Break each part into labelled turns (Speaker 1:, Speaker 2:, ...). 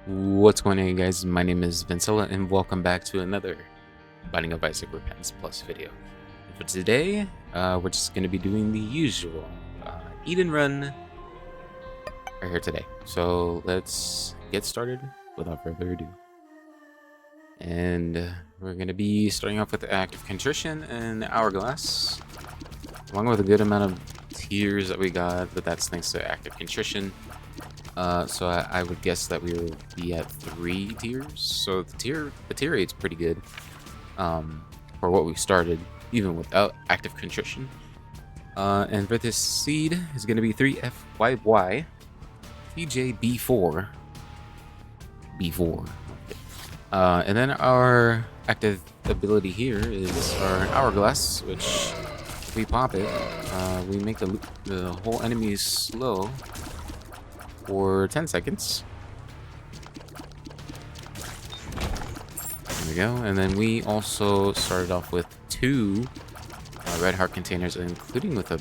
Speaker 1: What's going on, you guys? My name is Vincilla, and welcome back to another Binding of Isaac Repentance Plus video. And for today, we're just going to be doing the usual eat and run right here today. So let's get started without further ado. And we're going to be starting off with the Act of Contrition and Hourglass, along with a good amount of tears that we got, but that's thanks to Act of Contrition. So I would guess that we will be at 3 tiers. So the tier rate's pretty good for what we started, even without Active Contrition. And for this seed is going to be 3FYY TJB4 B4. And then our active ability here is our Hourglass, which if we pop it, we make the whole enemy slow for 10 seconds. There we go. And then we also started off with 2 red heart containers, including with a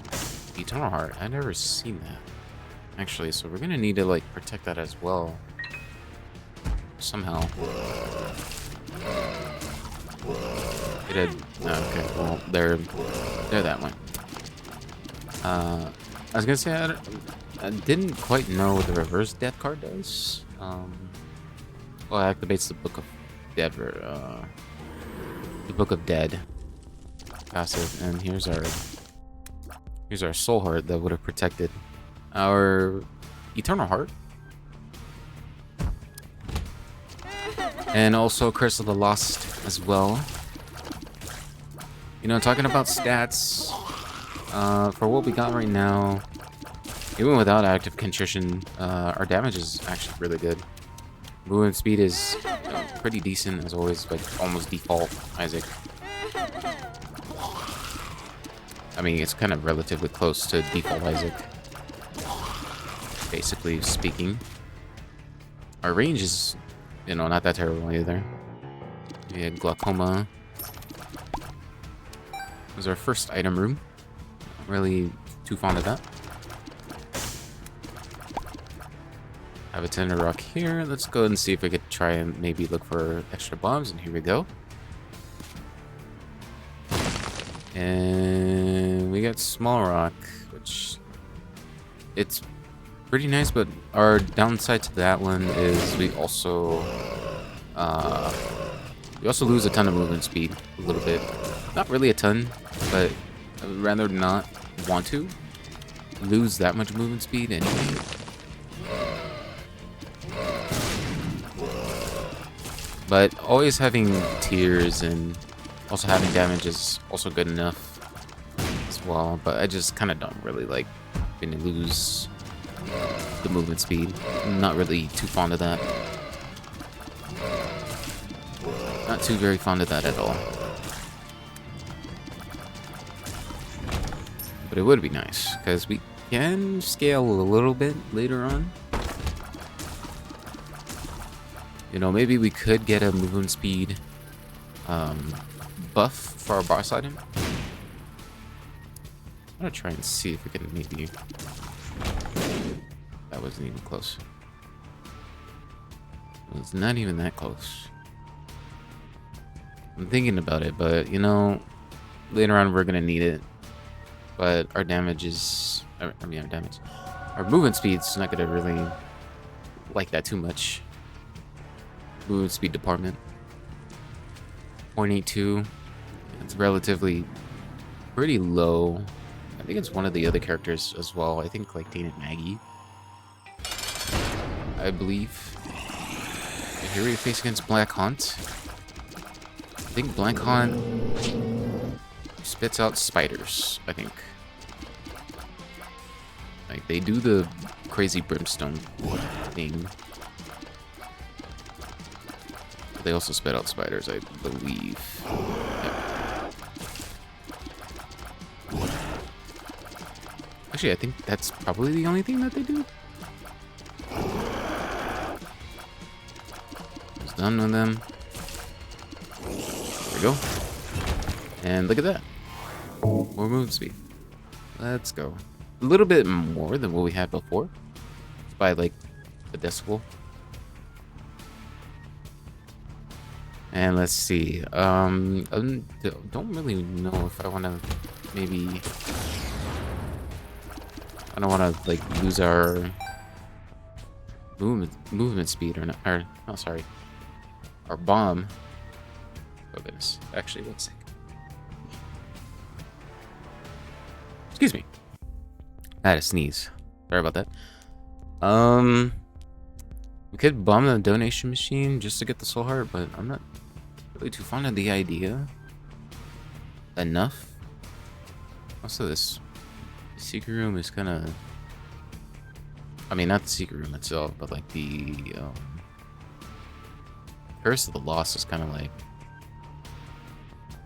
Speaker 1: eternal heart. I've never seen that, actually. So we're gonna need to like protect that as well somehow. It had, okay, well they're that way. I was gonna say I didn't quite know what the reverse death card does. Well, it activates the Book of Dead, the Book of Dead passive, and here's our soul heart that would have protected our eternal heart, and also Curse of the Lost as well. You know, talking about stats, for what we got right now. Even without active contrition, our damage is actually really good. Movement speed is pretty decent as always, like almost default Isaac. I mean, it's kind of relatively close to default Isaac, basically speaking. Our range is, you know, not that terrible either. We had glaucoma. It was our first item room. Not really too fond of that. Have a tender rock here. Let's go and see if we could try and maybe look for extra bombs, and here we go. And we got small rock, which it's pretty nice, but our downside to that one is we also lose a ton of movement speed, a little bit. Not really a ton, but I would rather not want to lose that much movement speed anyway. But always having tears and also having damage is also good enough as well. But I just kind of don't really like when you lose the movement speed. I'm not really too fond of that. Not too very fond of that at all. But it would be nice, because we can scale a little bit later on. You know, maybe we could get a movement speed buff for our boss item. I'm gonna try and see if we can maybe... That wasn't even close. It was not even that close. I'm thinking about it, but you know, later on we're gonna need it. But our damage is... I mean, our movement speed's not gonna really like that too much. Movement speed department 0.82. It's relatively pretty low. I think it's one of the other characters as well. I think like Tainted Maggie, I believe. And here we face against Black Haunt. I think Black Haunt spits out spiders, I think. Like they do the crazy brimstone thing. They also spit out spiders, I believe. Yep. Actually, I think that's probably the only thing that they do. Almost done with them. There we go. And look at that. More movement speed. Let's go. A little bit more than what we had before. By like a decibel. And let's see. Don't really know if I want to maybe. I don't want to like lose our movement speed or not. Or oh, sorry, our bomb. Oh goodness. Actually, one sec. Excuse me. I had a sneeze. Sorry about that. We could bomb the donation machine just to get the soul heart, but I'm not really too fond of the idea. Enough. Also, this secret room is kind of. I mean, not the secret room itself, but like the Curse of the Lost is kind of like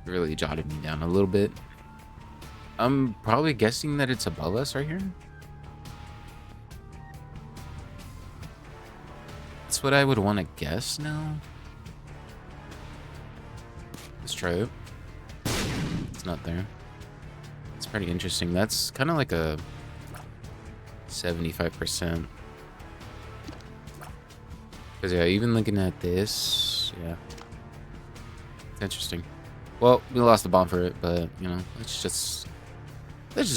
Speaker 1: really jotted me down a little bit. I'm probably guessing that it's above us right here. That's what I would want to guess now. Let's try it. It's not there. It's pretty interesting. That's kind of like a 75%. Because yeah, even looking at this, yeah. It's interesting. Well, we lost the bomb for it, but you know, let's just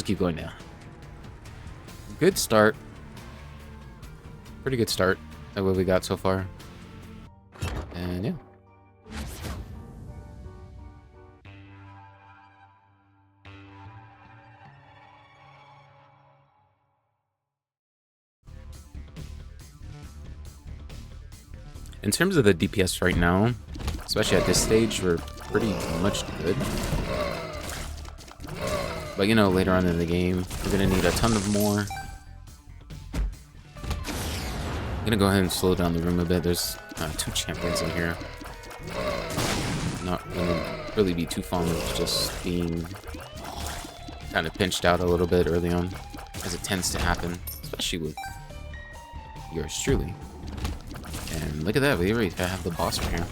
Speaker 1: keep going down. Good start. Pretty good start at what we got so far. And yeah. In terms of the DPS right now, especially at this stage, we're pretty much good. But you know, later on in the game, we're gonna need a ton of more. I'm gonna go ahead and slow down the room a bit. There's 2 champions in here. Not gonna really be too fond of just being kind of pinched out a little bit early on, as it tends to happen, especially with yours truly. And look at that, we already have the boss right here.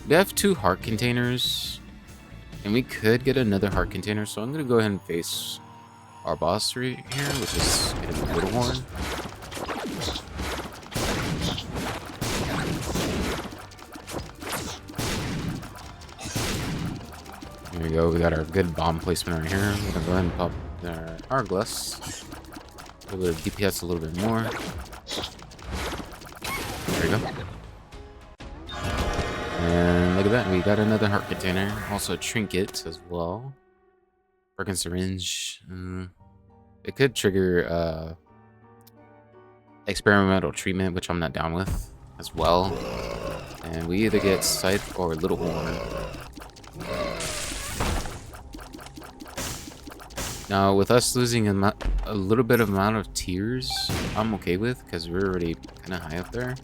Speaker 1: We have 2 heart containers, and we could get another heart container, so I'm gonna go ahead and face our boss right here, which is gonna be Little Horn. There we go, we got our good bomb placement right here. I'm gonna go ahead and pop our Hourglass. A little bit of DPS, a little bit more. There we go. And look at that, we got another heart container. Also a trinket as well. Broken syringe. It could trigger experimental treatment, which I'm not down with as well. And we either get Scythe or Little Horn. Now, with us losing a little bit of amount of tears, I'm okay with, because we're already kind of high up there.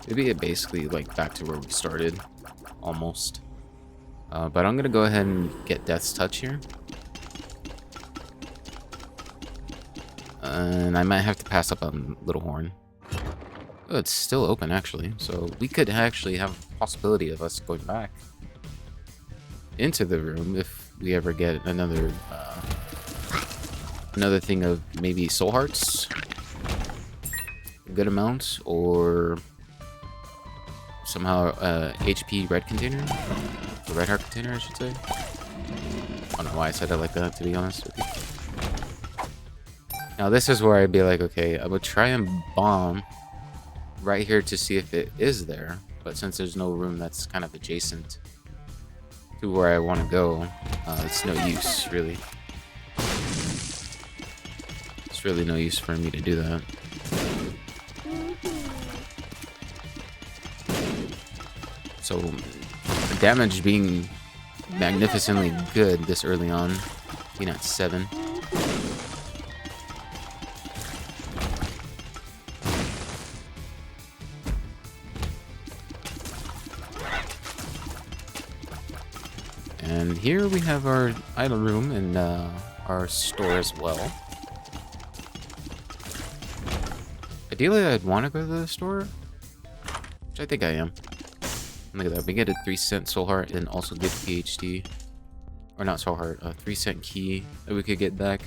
Speaker 1: Maybe it basically like back to where we started, almost. But I'm gonna go ahead and get Death's Touch here. And I might have to pass up on Little Horn. Oh, it's still open actually, so we could actually have a possibility of us going back into the room if we ever get another thing of maybe soul hearts, a good amount, or somehow HP red container, the red heart container I should say. I don't know why I said it like that, to be honest with you. Now this is where I'd be like, okay, I would try and bomb right here to see if it is there, but since there's no room that's kind of adjacent to where I want to go, it's no use really. It's really no use for me to do that. So the damage being magnificently good this early on, being at 7. And here we have our idol room and our store as well. Ideally, I'd want to go to the store, which I think I am. Look at that, we get a 3-cent soul heart and also get PhD. Or not soul heart, a 3-cent key that we could get back.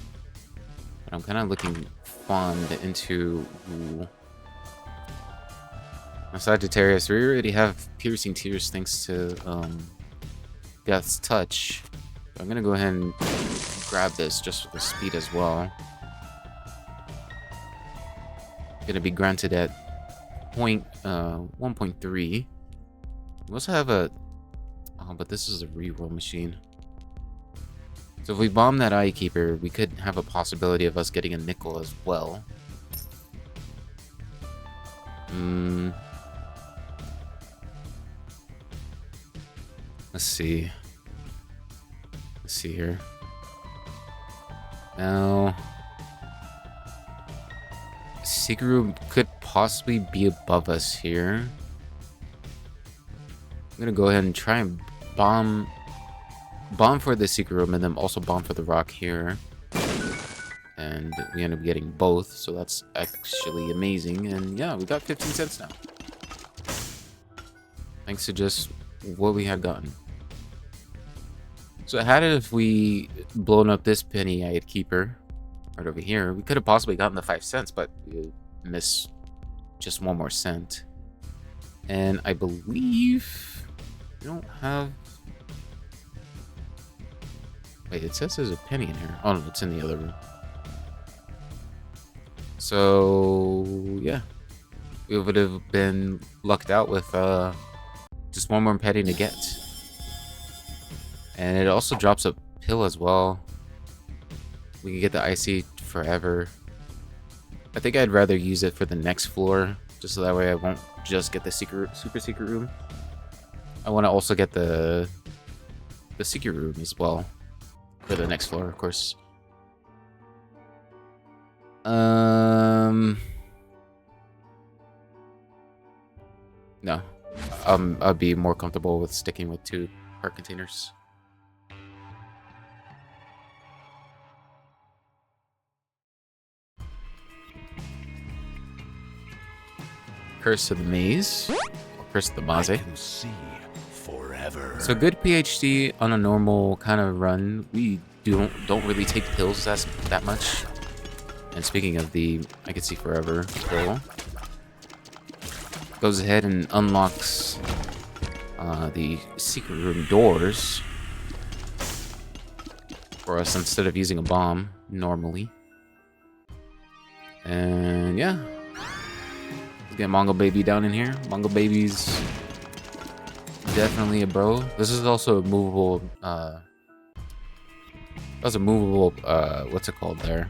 Speaker 1: But I'm kind of looking fond into Sagittarius, we already have piercing tears thanks to Death's Touch. I'm gonna go ahead and grab this just for the speed as well. Gonna be granted at 1.3. We also have a... Oh, but this is a reroll machine. So if we bomb that Eye Keeper, we could have a possibility of us getting a nickel as well. Let's see. Let's see here. Now... Secret Room could possibly be above us here. I'm gonna go ahead and try and bomb for the Secret Room and then also bomb for the rock here. And we end up getting both, so that's actually amazing. And yeah, we got 15 cents now. Thanks to just what we had gotten. So had it if we blown up this penny-eyed keeper right over here, we could have possibly gotten the 5 cents, but we missed just 1 more cent. And I believe we don't have... Wait, it says there's a penny in here. Oh no, it's in the other room. So yeah, we would have been lucked out with just 1 more penny to get. And it also drops a pill as well. We can get the Icy Forever. I think I'd rather use it for the next floor, just so that way I won't just get the super secret room. I want to also get the secret room as well for the next floor, of course. No. I'd be more comfortable with sticking with 2 heart containers. Curse of the Maze, or Curse of the Maze. I can see forever. So good PhD on a normal kind of run. We don't really take pills that much. And speaking of the I can see forever pill, goes ahead and unlocks the secret room doors for us instead of using a bomb normally. And yeah. Let's get Mongo Baby down in here. Mongo Baby's definitely a bro. This is also a movable, that's a movable, what's it called there?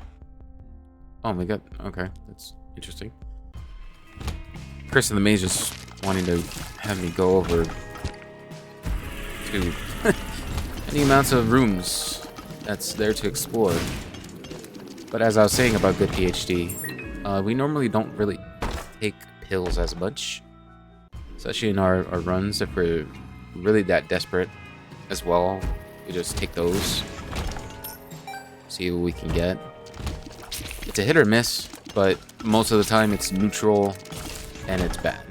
Speaker 1: Oh my god, okay, that's interesting. Chris in the Maze just wanting to have me go over to any amounts of rooms that's there to explore. But as I was saying about good PhD, we normally don't really take pills as much, especially in our runs. If we're really that desperate as well, we just take those, see what we can get. It's a hit or miss, but most of the time it's neutral and it's bad.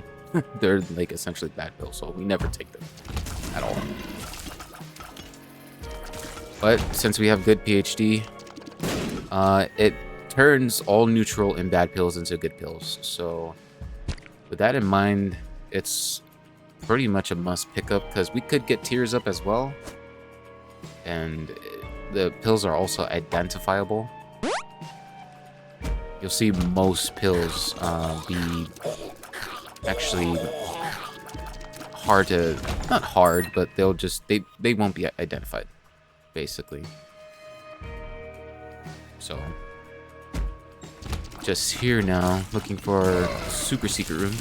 Speaker 1: They're like essentially bad pills, so we never take them at all. But since we have good PhD, it turns all neutral and bad pills into good pills. So with that in mind, it's pretty much a must pick up, because we could get tears up as well. And the pills are also identifiable. You'll see most pills be actually hard to, not hard, but they'll just, they won't be identified, basically. So just here now, looking for super secret room.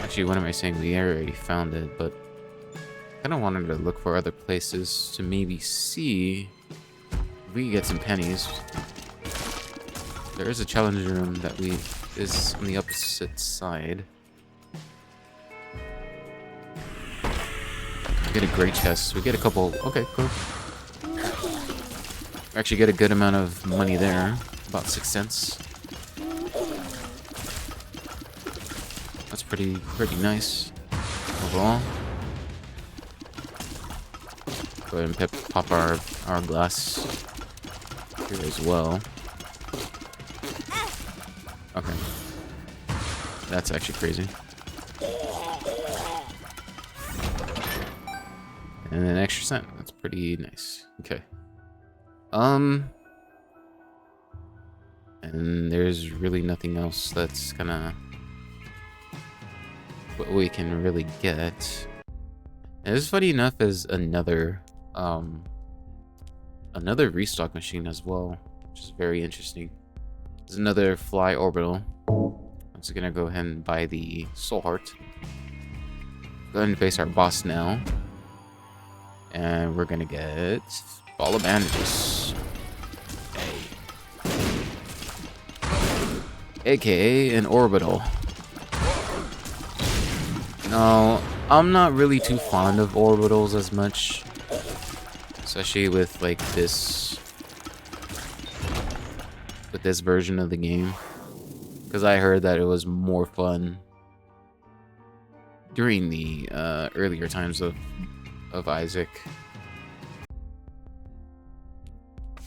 Speaker 1: Actually, what am I saying? We already found it, but I kind of wanted to look for other places to maybe see if we can get some pennies. There is a challenge room that is on the opposite side. We get a great chest. We get a couple. Okay, cool. We actually get a good amount of money there, about 6 cents. That's pretty nice overall. Go ahead and pop our glass here as well. Okay. That's actually crazy. And an extra cent. That's pretty nice. Okay. And there's really nothing else that's gonna... what we can really get. And this, funny enough, is another restock machine as well, which is very interesting. There's another fly orbital. I'm just gonna go ahead and buy the soul heart. Go ahead and face our boss now. And we're gonna get ball of bandages. AKA an orbital. No, I'm not really too fond of orbitals as much. Especially with like this version of the game. Because I heard that it was more fun during the earlier times of Isaac.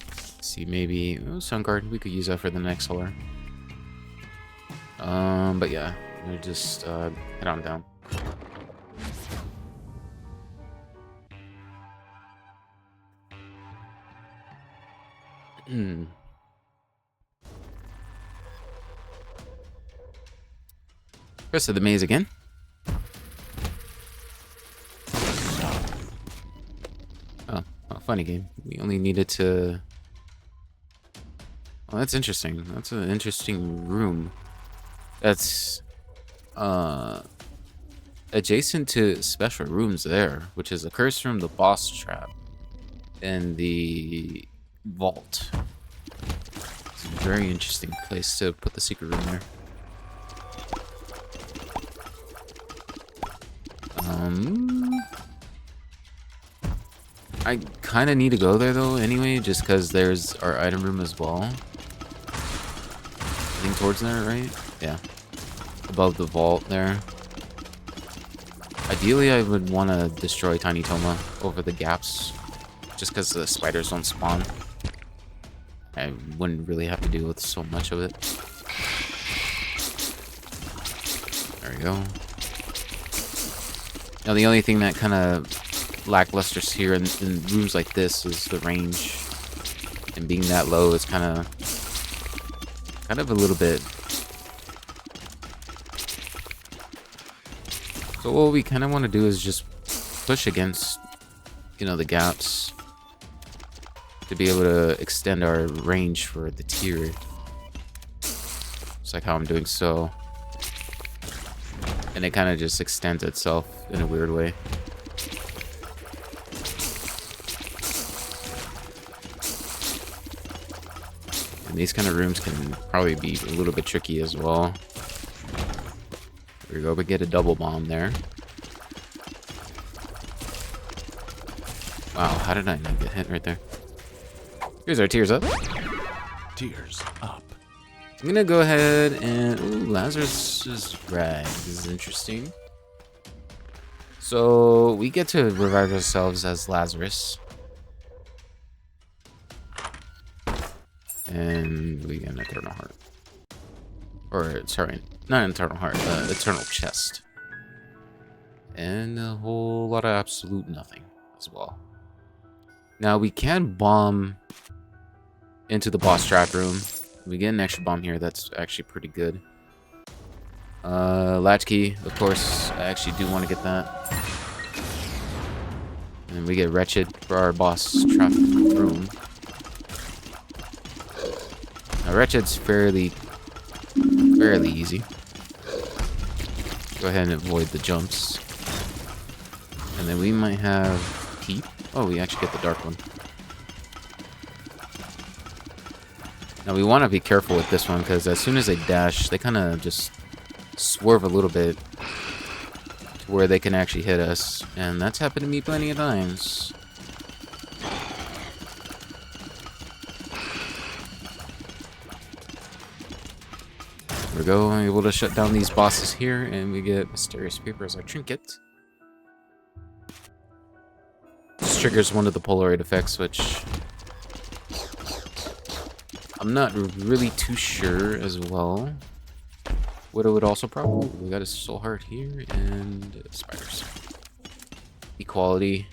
Speaker 1: Let's see, maybe Sun Guard, we could use that for the next solar. But yeah, we'll just head on down. Rest of the maze again. Oh, funny game. We only needed to... Oh, that's interesting. That's an interesting room. That's adjacent to special rooms there, which is a curse room, the boss trap, and the vault. It's a very interesting place to put the secret room there. I kind of need to go there though anyway, just because there's our item room as well. Heading towards there, right? Yeah. Above the vault there. Ideally, I would want to destroy Tiny Toma over the gaps, just because the spiders don't spawn. I wouldn't really have to deal with so much of it. There we go. Now, the only thing that kind of lackluster here in rooms like this is the range, and being that low is kind of a little bit. So what we kind of want to do is just push against, you know, the gaps to be able to extend our range for the tier. It's like how I'm doing so. And it kind of just extends itself in a weird way. And these kind of rooms can probably be a little bit tricky as well. There we go, we get a double bomb there. Wow, how did I not get hit right there? Here's our tears up.
Speaker 2: Tears up.
Speaker 1: I'm gonna go ahead and... Ooh, Lazarus' rag. This is interesting. So, we get to revive ourselves as Lazarus. And we get an Eternal Heart. Or, sorry, not an Eternal Heart, Eternal Chest. And a whole lot of absolute nothing as well. Now, we can bomb into the boss trap room. We get an extra bomb here, that's actually pretty good. Latchkey, of course, I actually do want to get that. And we get Wretched for our boss trap room. Now, Wretched's fairly easy. Go ahead and avoid the jumps. And then we might have Peep. Oh, we actually get the dark one. Now we want to be careful with this one, because as soon as they dash, they kind of just swerve a little bit to where they can actually hit us. And that's happened to me plenty of times. There we go, I'm able to shut down these bosses here, and we get Mysterious Paper as our trinket. This triggers one of the Polaroid effects, which I'm not really too sure as well. Widow would also probably. We got a soul heart here and spiders. Equality.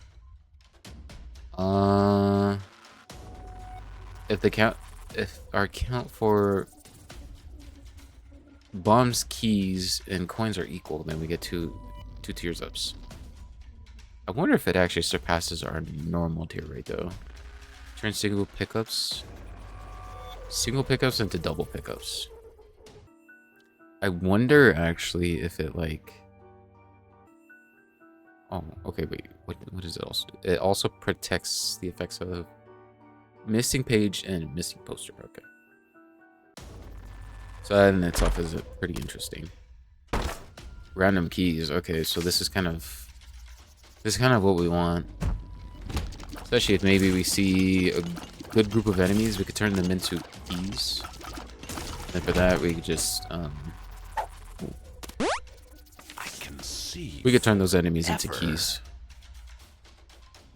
Speaker 1: If our count for bombs, keys, and coins are equal, then we get two tiers ups. I wonder if it actually surpasses our normal tier rate though. Turn single pickups into double pickups. I wonder actually if it like. Oh, okay, wait. What does it also do? It also protects the effects of missing page and missing poster. Okay. So that in itself is pretty interesting. Random keys. Okay, so this is kind of what we want. Especially if maybe we see a good group of enemies, we could turn them into keys. And for that, we could just we could turn those enemies into keys.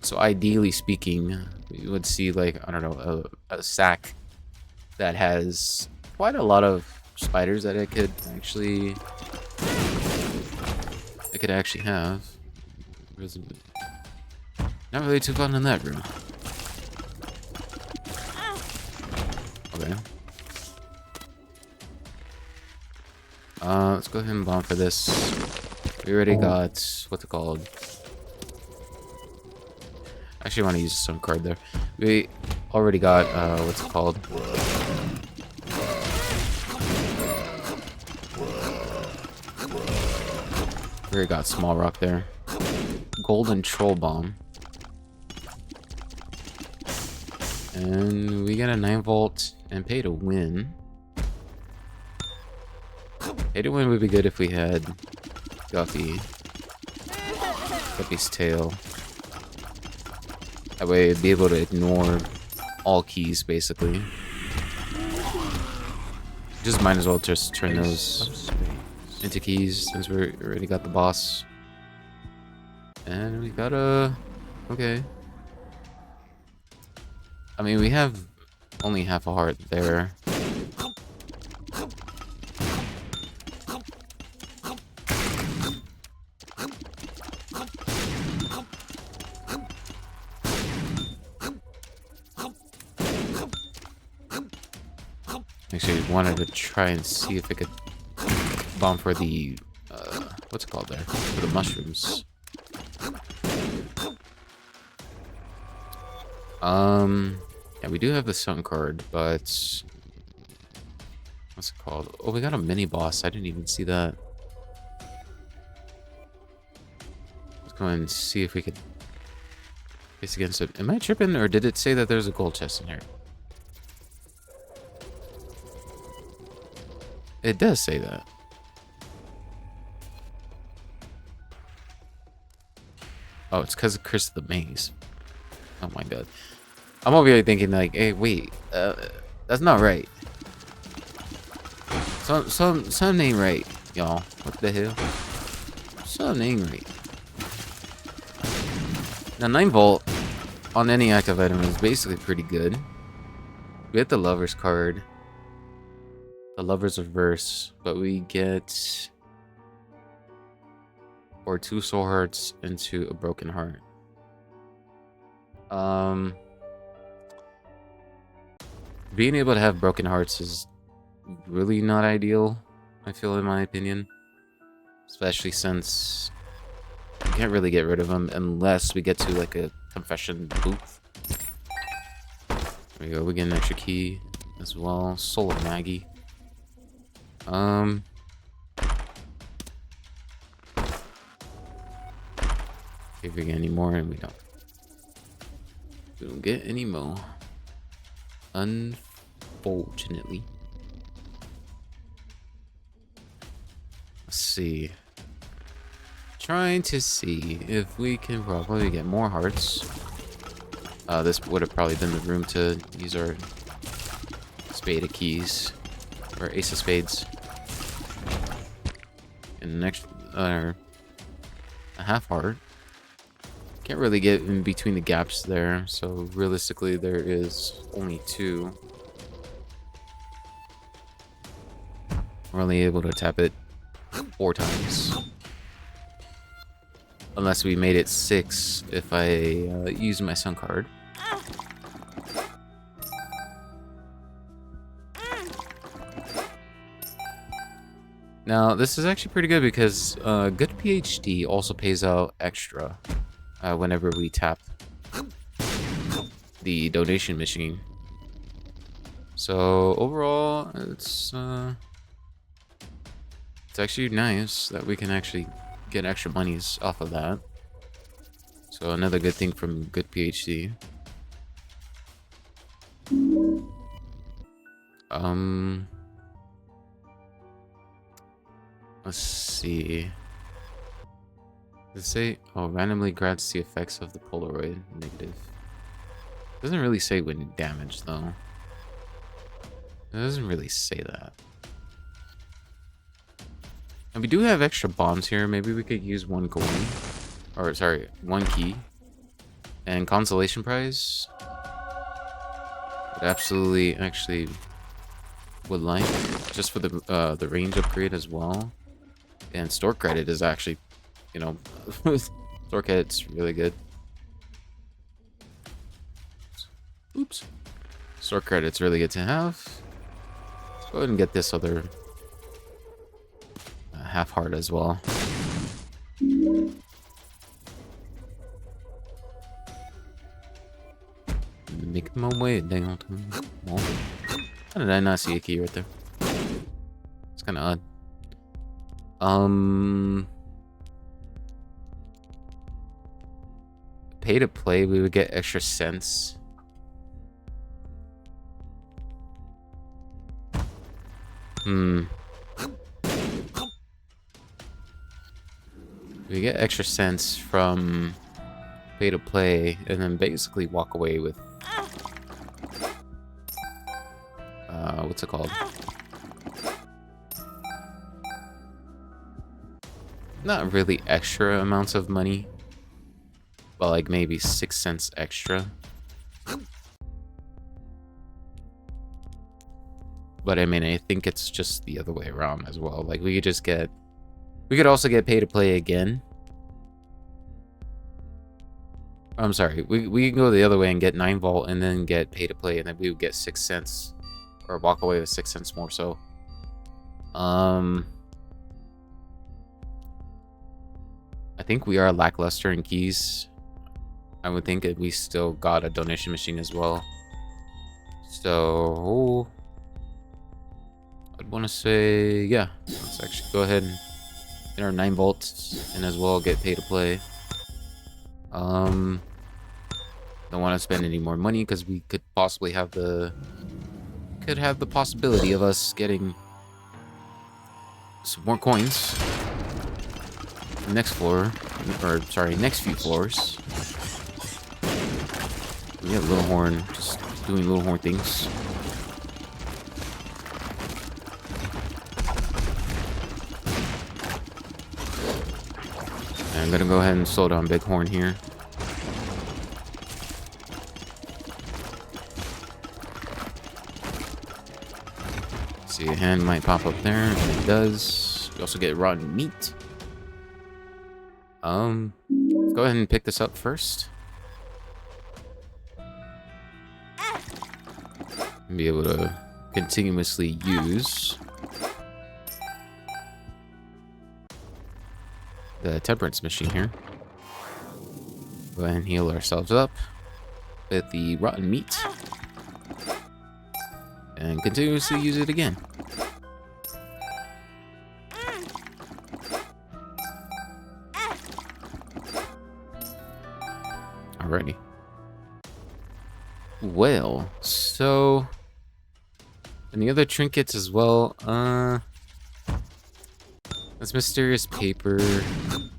Speaker 1: So ideally speaking, we would see like, I don't know, a sack that has quite a lot of spiders that it could actually have. Not really too fun in that room. Okay. Let's go ahead and bomb for this. We already got what's it called? Actually, I want to use some card there. We already got what's it called? We already got small rock there. Golden troll bomb. And we got a 9-volt and pay to win. Pay to win would be good if we had Guppy's tail. That way it'd be able to ignore all keys basically. Just might as well just turn those into keys since we already got the boss. And we got a... okay. I mean, we have only half a heart there. Actually, wanted to try and see if I could bomb for the what's it called there? For the mushrooms. Yeah, we do have the sun card, but what's it called? Oh, we got a mini boss. I didn't even see that. Let's go and see if we could face against it. Am I tripping, or did it say that there's a gold chest in here? It does say that. Oh, it's because of Chris the Maze. Oh my god. I'm over here thinking like, hey, wait, that's not right. Something ain't right, y'all. What the hell? Something ain't right. Now 9-volt on any active item is basically pretty good. We get the Lover's card. The Lover's Reverse, but we get or 2 soul hearts into a broken heart. Being able to have broken hearts is really not ideal, I feel, in my opinion. Especially since we can't really get rid of them unless we get to like a confession booth. There we go, we get an extra key as well. Soul of Maggie. If we get any more, and we don't. We don't get any more. Unfortunately. Let's see. Trying to see if we can probably get more hearts. This would have probably been the room to use our spade of keys. Or ace of spades. And the next, a half heart. Can't really get in between the gaps there, so realistically there is only 2. We're only able to tap it 4 times. Unless we made it 6 if I use my Sun card. Now, this is actually pretty good because good PhD also pays out extra whenever we tap the donation machine. So overall, it's actually nice that we can actually get extra monies off of that. So another good thing from good PhD. Let's see. Does it say, oh, randomly grants the effects of the Polaroid. Negative. Doesn't really say when damaged though. It doesn't really say that. And we do have extra bombs here. Maybe we could use 1 coin. Or, sorry, 1 key. And consolation prize. Would absolutely, actually, would like. Just for the range upgrade as well. And store credit is actually, you know, store credit's really good. Oops. Store credit's really good to have. Let's go ahead and get this other half heart as well. Make my way down to. How did I not see a key right there? It's kind of odd. Pay to play, we would get extra cents. We get extra cents from pay to play and then basically walk away with what's it called? Not really extra amounts of money, but like maybe 6 cents extra. But I mean, I think it's just the other way around as well. Like we could also get pay to play again. I'm sorry, we can go the other way and get 9 vault and then get pay to play, and then we would get 6 cents or walk away with 6 cents more. So I think we are lackluster in keys. I would think that we still got a donation machine as well. So I'd want to say, yeah, let's actually go ahead and get our 9 volts and as well get pay to play. Don't want to spend any more money because we could possibly have the possibility of us getting some more coins. Next floor, or sorry, next few floors. We have Little Horn just doing Little Horn things. And I'm gonna go ahead and slow down Big Horn here. See, a hand might pop up there, and it does. We also get rotten meat. Let's go ahead and pick this up first. And be able to continuously use the temperance machine here. Go ahead and heal ourselves up with the rotten meat. And continuously use it again. Alrighty. Well, so and the other trinkets as well. That's mysterious paper. And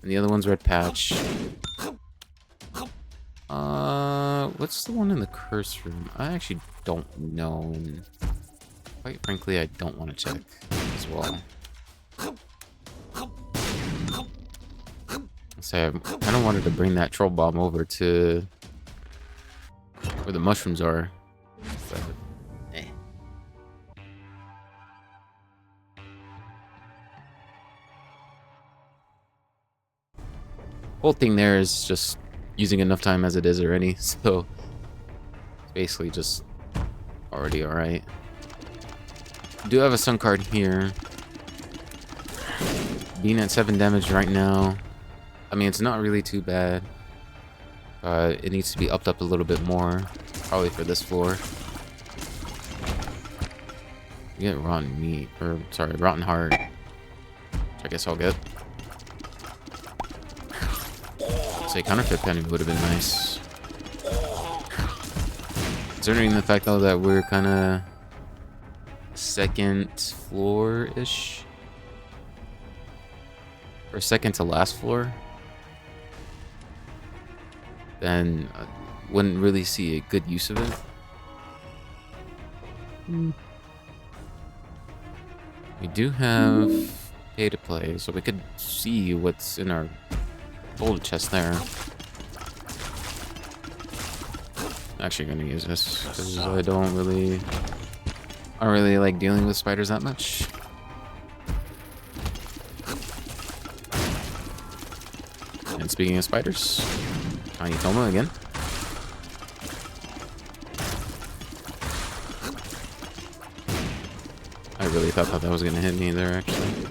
Speaker 1: the other one's red patch. What's the one in the curse room? I actually don't know, and quite frankly, I don't want to check as well. So I kind of wanted to bring that troll bomb over to where the mushrooms are. But, whole thing there is just using enough time as it is already, so it's basically just already alright. Do have a sun card here. Being at 7 damage right now, I mean, it's not really too bad. It needs to be upped up a little bit more, probably for this floor. We get rotten meat, or sorry, rotten heart, which I guess I'll get. Say counterfeit penny would have been nice. Considering the fact though that we're kind of second floor-ish, or second to last floor, then I wouldn't really see a good use of it. We do have pay to play, so we could see what's in our gold chest there. Actually gonna use this because I don't really like dealing with spiders that much. And speaking of spiders, Tiny Toma again. I really thought that was gonna hit me there, actually.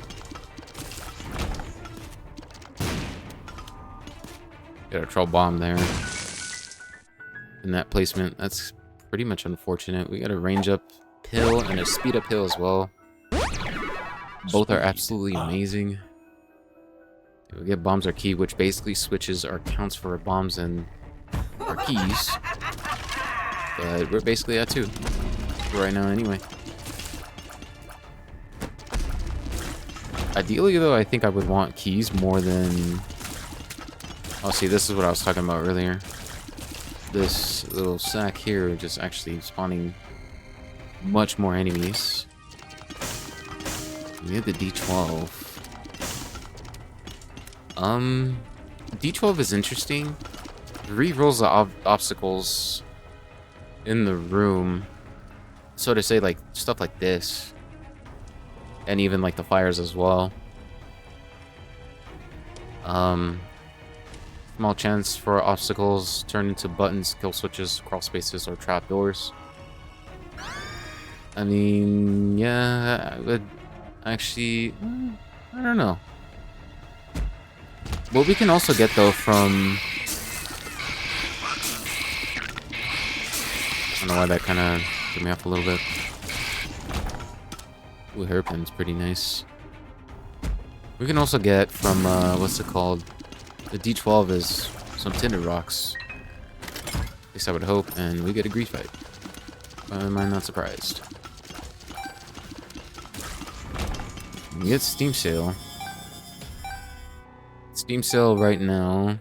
Speaker 1: Got a troll bomb there. In that placement, that's pretty much unfortunate. We got a range up pill and a speed up pill as well. Both are absolutely amazing. We get bombs or key, which basically switches our counts for our bombs and our keys. But we're basically at 2 right now anyway. Ideally though, I think I would want keys more than... Oh, see, this is what I was talking about earlier. This little sack here just actually spawning much more enemies. We have the D12. D12 is interesting. It re-rolls the obstacles in the room. So to say, like, stuff like this. And even, like, the fires as well. Small chance for obstacles turn into buttons, kill switches, crawl spaces, or trapdoors. I mean, yeah, I would actually... I don't know. What we can also get, though, from... I don't know why that kind of threw me off a little bit. Ooh, hairpin's pretty nice. We can also get from, what's it called? The D12 is some Tinder rocks. At least I would hope, and we get a grease fight. Am I not surprised? We get Steam Sale. Steam Sale right now.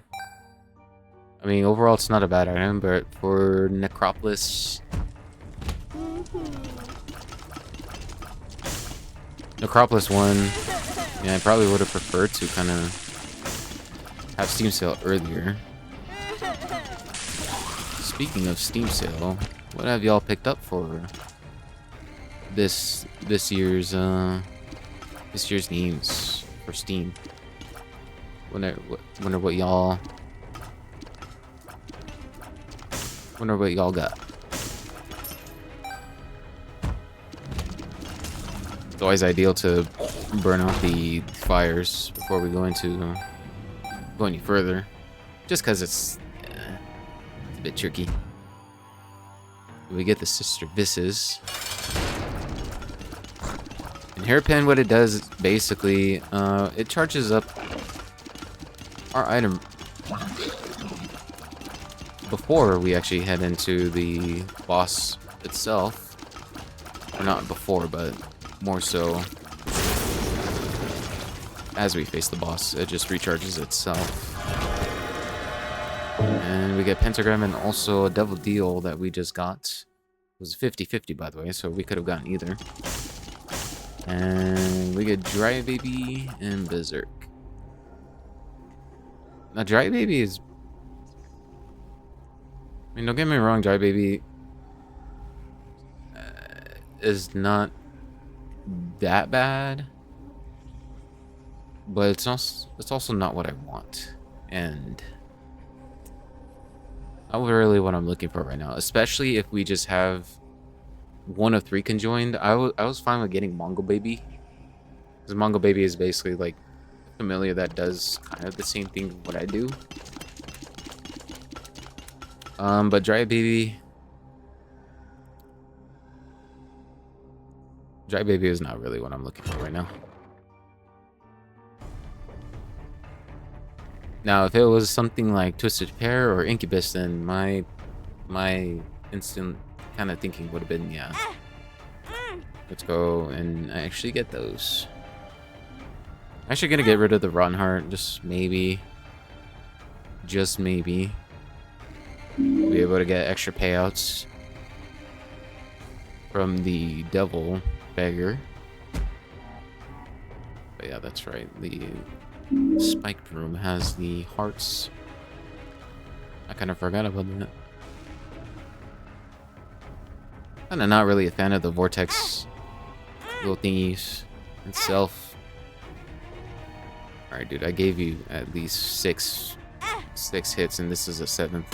Speaker 1: I mean, overall it's not a bad item, but for Necropolis... Necropolis 1, yeah, I probably would have preferred to kind of have Steam Sale earlier. Speaking of Steam Sale, what have y'all picked up for this year's games for Steam? Wonder what y'all got. It's always ideal to burn out the fires before we go any further, just because it's a bit tricky. We get the Sister Visses. And Hairpin, what it does is basically it charges up our item before we actually head into the boss itself. Or not before, but more so as we face the boss. It just recharges itself. And we get Pentagram and also a Devil Deal that we just got. It was 50-50, by the way, so we could have gotten either. And we get Dry Baby and Berserk. Now, Dry Baby is... I mean, don't get me wrong, Dry Baby is not that bad. But it's also not what I want And not really what I'm looking for right now, especially if we just have one of three conjoined. I was fine with getting Mongol Baby, because Mongol Baby is basically like a familiar that does kind of the same thing what I do. But Dry Baby is not really what I'm looking for right now. Now, if it was something like Twisted Pair or Incubus, then my instant kind of thinking would have been, yeah, let's go and actually get those. I'm actually gonna get rid of the Rotten Heart, just maybe be able to get extra payouts from the Devil Beggar. But yeah, that's right, the Spiked Room has the hearts. I kind of forgot about that. Kinda not really a fan of the Vortex little thingies itself. Alright, dude, I gave you at least six hits, and this is a 7th.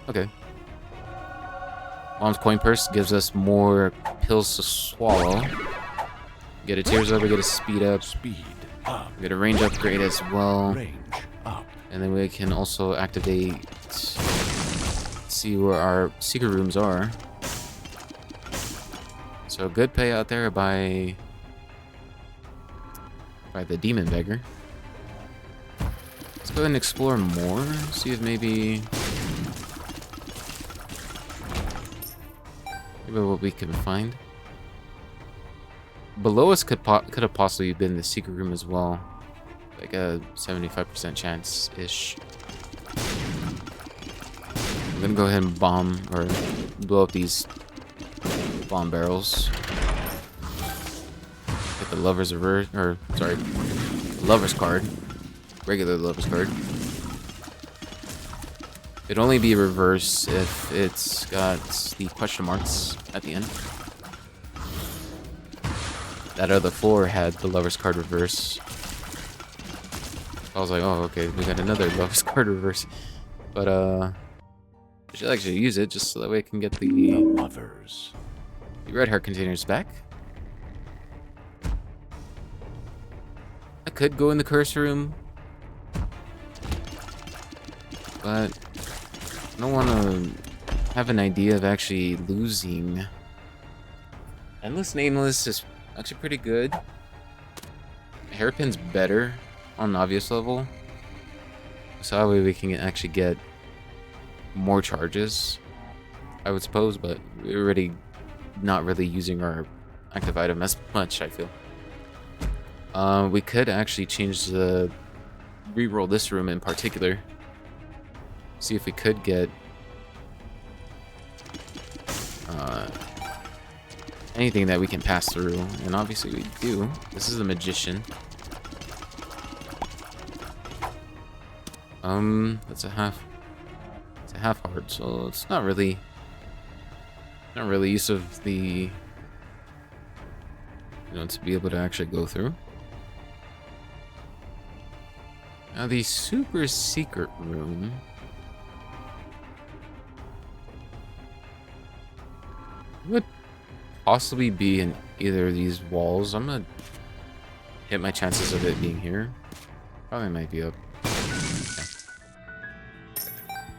Speaker 1: Okay. Mom's Coin Purse gives us more pills to swallow. Get a Tears Up, we get a Speed Up.
Speaker 2: Speed up.
Speaker 1: We get a Range Upgrade as well.
Speaker 2: Range up.
Speaker 1: And then we can also activate, see where our secret rooms are. So good payout there by the Demon Beggar. Let's go ahead and explore more. See if maybe what we can find. Below us could have possibly been the secret room as well. Like a 75% chance ish. I'm gonna go ahead and bomb or blow up these bomb barrels. Get the Lover's reverse, or sorry, Lover's card. Regular Lover's card. It'd only be reverse if it's got the question marks at the end. That other 4 had the Lover's card reverse. I was like, oh, okay, we got another Lover's card reverse. But, I should actually use it just so that way I can get the
Speaker 2: Lovers.
Speaker 1: The red heart containers back. I could go in the curse room, but I don't want to have an idea of actually losing. Endless Nameless is actually pretty good. Hairpin's better on obvious level, so that way we can actually get more charges, I would suppose, but we're already not really using our active item as much, I feel. We could actually change the reroll this room in particular. See if we could get anything that we can pass through, and obviously we do. This is the Magician. That's a half. It's a half heart, so it's not really use of the, to be able to actually go through. Now the super secret room. Would possibly be in either of these walls. I'm gonna hit my chances of it being here. Probably might be up. Okay.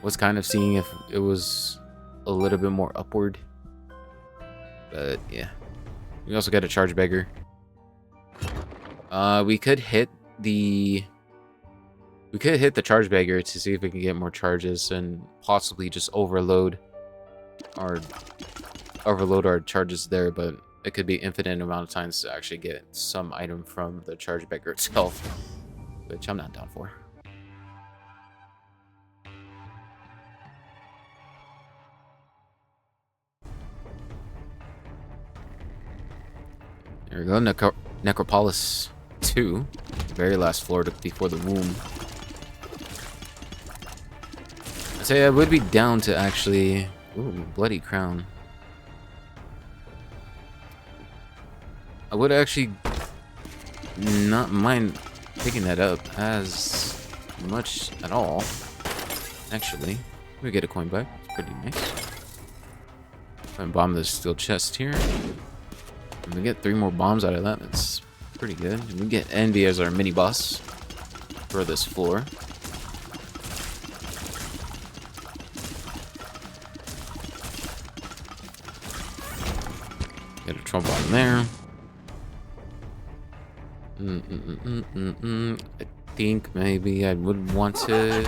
Speaker 1: Was kind of seeing if it was a little bit more upward. But yeah. We also got a Charge Beggar. We could hit the Charge Beggar to see if we can get more charges and possibly just overload our charges there, but it could be infinite amount of times to actually get some item from the Charge Beggar itself, which I'm not down for. There we go, Necropolis 2, the very last floor before the womb. I'd say I would be down to actually... Ooh, Bloody Crown. I would actually not mind picking that up as much at all. Actually, we get a coin back. It's pretty nice. And bomb the steel chest here. And we get 3 more bombs out of that. That's pretty good. And we get Envy as our mini boss for this floor. Get a troll bomb there. I think maybe I would want to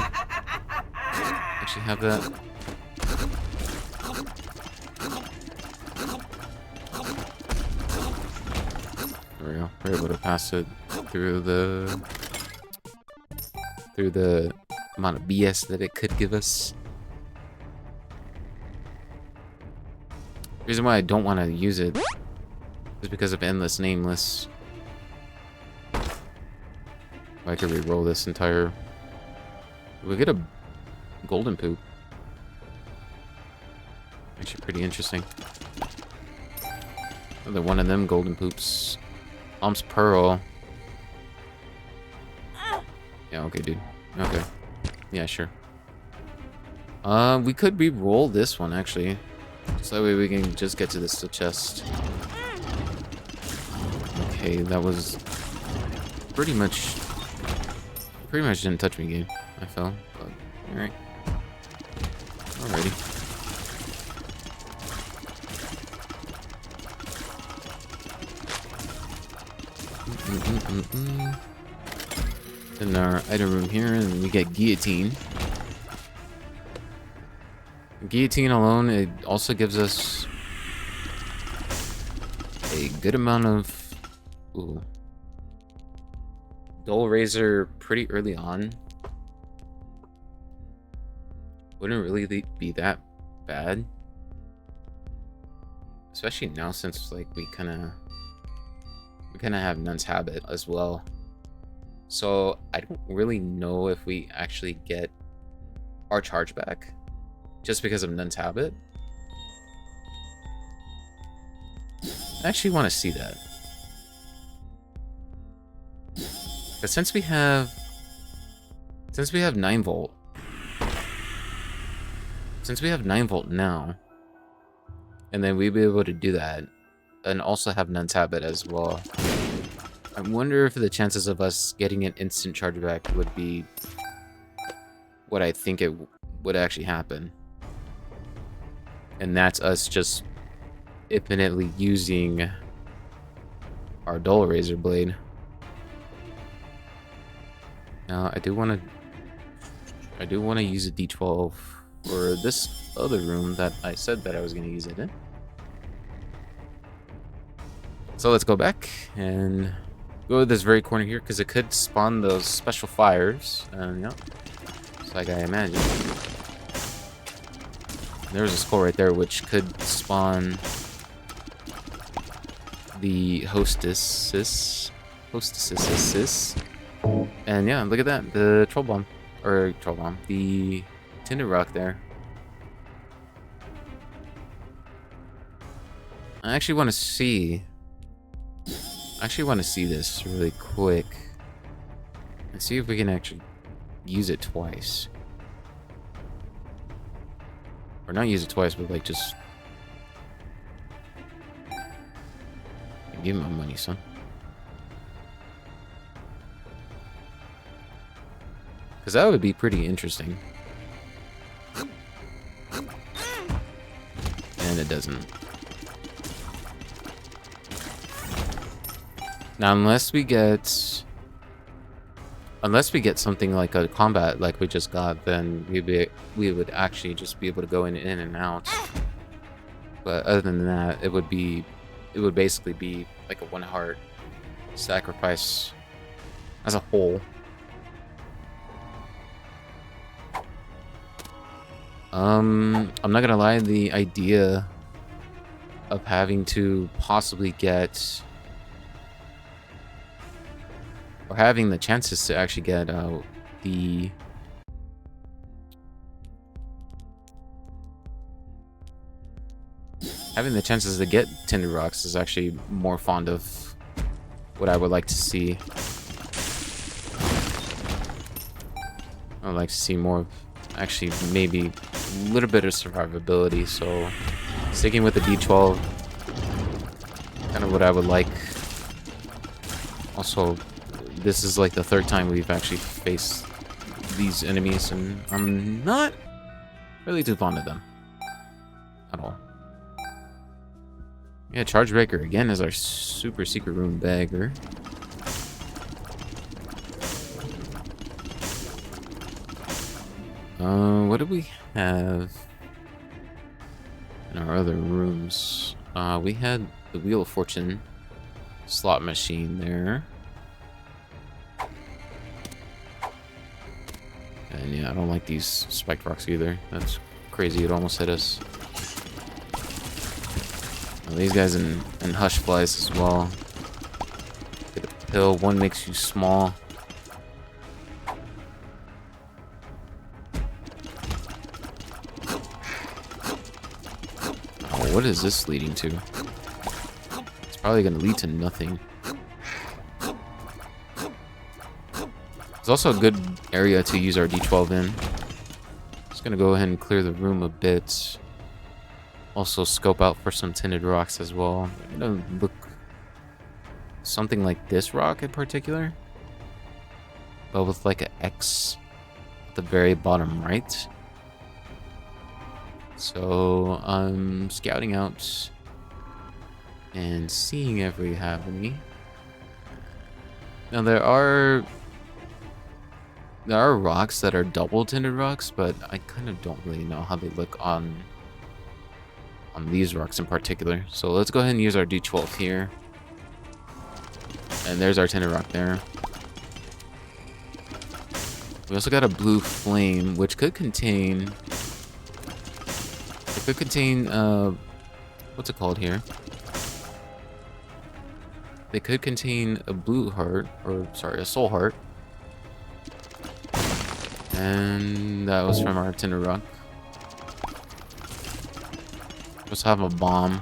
Speaker 1: actually have that. There we go. We're able to pass it through the amount of BS that it could give us. The reason why I don't want to use it is because of endless nameless. I could re-roll this entire. We get a golden poop. Actually, pretty interesting. Another one of them golden poops. Alms Pearl. Yeah, okay, dude. Okay. Yeah, sure. We could re-roll this one, actually. So that way we can just get to the steel chest. Okay, that was pretty much didn't touch me game. I fell, but alright. Alrighty. In our item room here, and we get guillotine. Guillotine alone, it also gives us a good amount of Dull Razor pretty early on. Wouldn't really be that bad. Especially now since like we kinda have Nun's Habit as well. So I don't really know if we actually get our charge back just because of Nun's Habit. I actually want to see that. But since we have 9 volt, since we have 9 volt now, and then we'd be able to do that, and also have Nun's Habit as well. I wonder if the chances of us getting an instant charge back would be what I think it would actually happen. And that's us just infinitely using our Dull Razor blade. Now I do want to use a D12 for this other room that I said that I was going to use it in. So let's go back and go to this very corner here because it could spawn those special fires. And yeah, it's like I imagined. There's a skull right there which could spawn the hostesses. And yeah, look at that. The troll bomb. The tinder rock there. I actually want to see this really quick. And see if we can actually use it twice. Or not use it twice, but like just give me my money, son. Because that would be pretty interesting. And it doesn't. Now, unless we get something like a combat like we just got, then we would actually just be able to go in and out. But other than that, it would basically be like a 1 heart sacrifice as a whole. I'm not gonna lie, the idea of having to possibly get, or having the chances to actually get having the chances to get Tinder Rocks is actually more fond of what I would like to see. I'd like to see more of, actually, maybe a little bit of survivability. So sticking with the D12, kind of what I would like. Also, this is like the third time we've actually faced these enemies, and I'm not really too fond of them at all. Yeah, Charge Breaker again is our super secret room bagger. What do we have in our other rooms? We had the Wheel of Fortune slot machine there. And yeah, I don't like these spiked rocks either. That's crazy, it almost hit us. Well, these guys in Hush Flies as well. Get a pill, one makes you small. Oh, what is this leading to? It's probably going to lead to nothing. It's also a good area to use our D12 in. Just going to go ahead and clear the room a bit. Also scope out for some tinted rocks as well. I'm going to look something like this rock in particular, but with like an X at the very bottom right. So I'm scouting out and seeing if we have any. Now there are rocks that are double tinted rocks, but I kind of don't really know how they look on these rocks in particular. So let's go ahead and use our D12 here. And there's our tinted rock there. We also got a blue flame, which could contain... It could contain, what's it called here? They could contain a blue heart, or sorry, a soul heart. And that was from our tinted rock. We also have a bomb.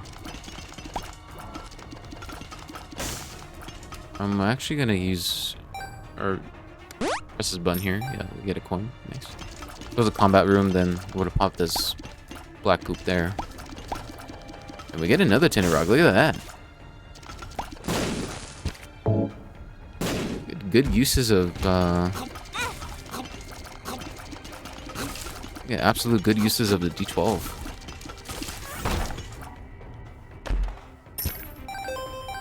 Speaker 1: I'm actually gonna use, or press this button here. Yeah, we get a coin. Nice. If it was a combat room, then would have popped this black goop there. And we get another tinted rock. Look at that. Good uses of yeah, absolute good uses of the D12.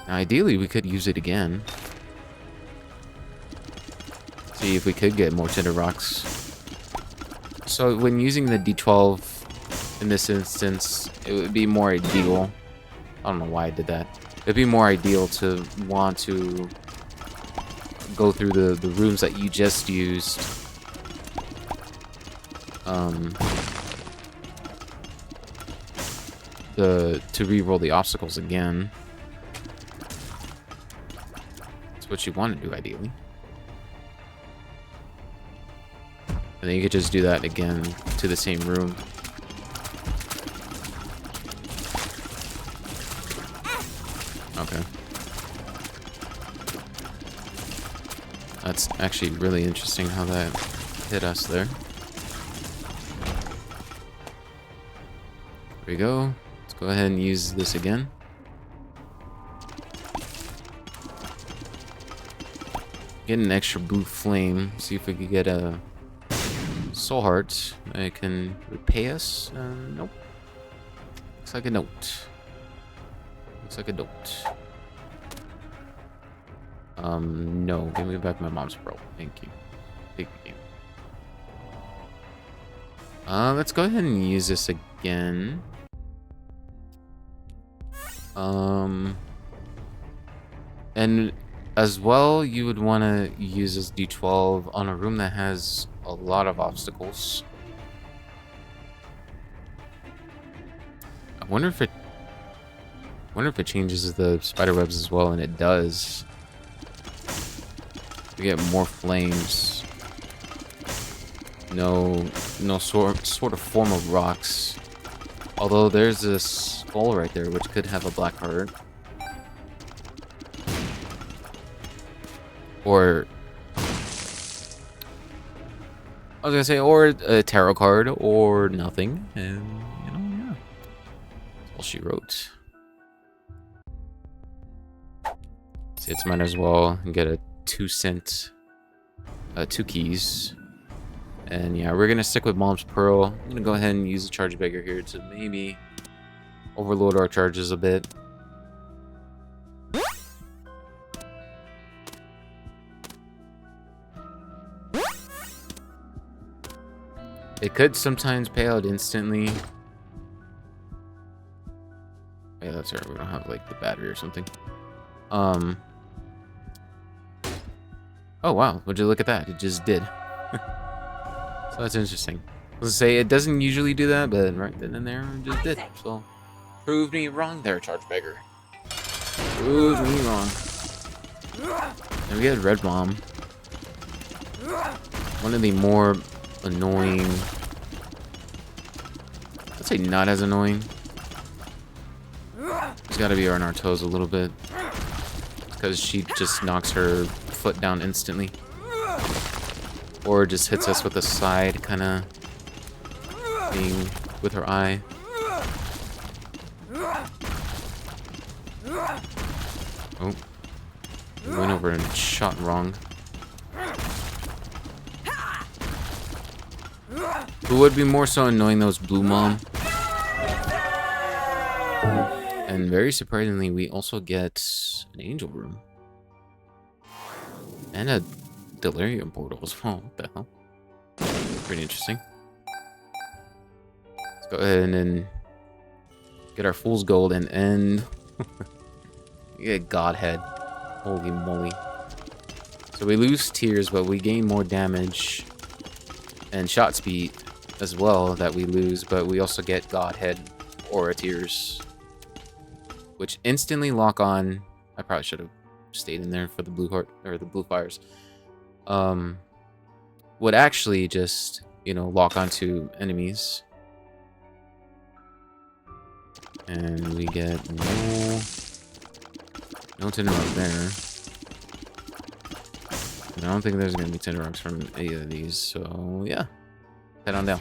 Speaker 1: Now, ideally, we could use it again. See if we could get more tinted rocks. So when using the D12 in this instance, it would be more ideal. I don't know why I did that. It'd be more ideal to want to go through the rooms that you just used. To re-roll the obstacles again. That's what you want to do, ideally. And then you could just do that again to the same room. Okay. That's actually really interesting how that hit us there. There we go. Let's go ahead and use this again. Get an extra blue flame. See if we can get a soul heart that can repay us. Nope. Looks like a note. Looks like a note. No. Give me back my mom's pearl. Thank you. Thank you. Let's go ahead and use this again. And as well, you would want to use this D12 on a room that has a lot of obstacles. I wonder if it changes the spider webs as well, and it does. We get more flames. No sort of form of rocks. Although there's this skull right there, which could have a black heart. I was gonna say, or a tarot card, or nothing, and you know, yeah, that's all she wrote. So it's might as well get a 2-cent, 2 keys, and yeah, we're gonna stick with Mom's Pearl. I'm gonna go ahead and use the Charge Beggar here to maybe overload our charges a bit. It could sometimes pay out instantly. Yeah, that's right. We don't have like the battery or something. Oh wow, would you look at that? It just did. So that's interesting. I was gonna say it doesn't usually do that, but right then and there it just did. So proved me wrong there, Charge Beggar. Proved me wrong. And we had Red Bomb. One of the more annoying, I'd say not as annoying. She's got to be on our toes a little bit because she just knocks her foot down instantly, or just hits us with a side kind of thing with her eye. Oh, we went over and shot wrong. Who would be more so annoying those Blue Mom? And very surprisingly, we also get an Angel Room. And a Delirium Portal as well. What the hell? Pretty interesting. Let's go ahead and get our Fool's Gold and end. Get Godhead. Holy moly. So we lose Tears, but we gain more damage. And shot speed as well that we lose, but we also get Godhead Aura Tears, which instantly lock on. I probably should have stayed in there for the blue heart or the blue fires. Would actually just, you know, lock onto enemies, and we get no Tinderrock there. I don't think there's gonna be Tinderrocks from any of these, so yeah, head on down.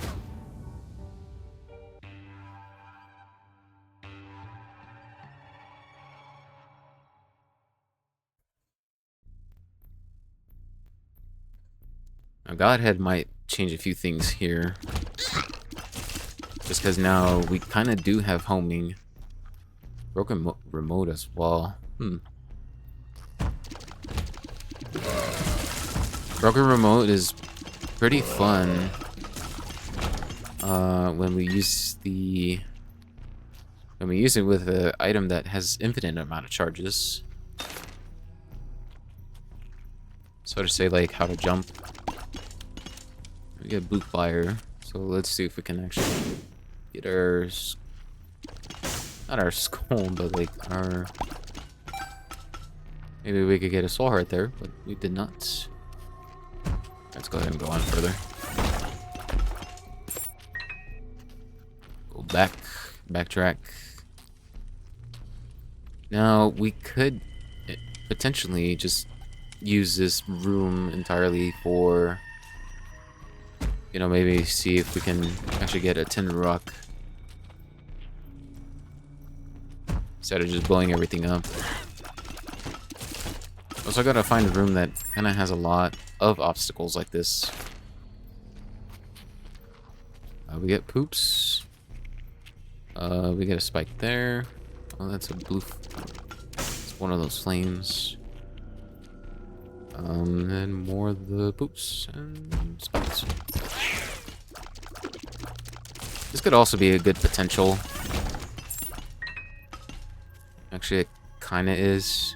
Speaker 1: Now Godhead might change a few things here, just because now we kind of do have homing. Broken remote as well. Broken remote is pretty fun when we use it with an item that has infinite amount of charges. So to say, like how to jump. We get Boot Fire, so let's see if we can actually get our, not our skull, but like our, maybe we could get a Soul Heart there, but we did not. Let's go ahead and go on further. Go back, backtrack. Now we could potentially just use this room entirely for, you know, maybe see if we can actually get a Tinderrock instead of just blowing everything up. Also gotta find a room that kind of has a lot of obstacles like this. We get Poops. We get a spike there. Oh, that's a blue. It's one of those flames. And more of the Poops and spikes. This could also be a good potential. Actually, it kind of is.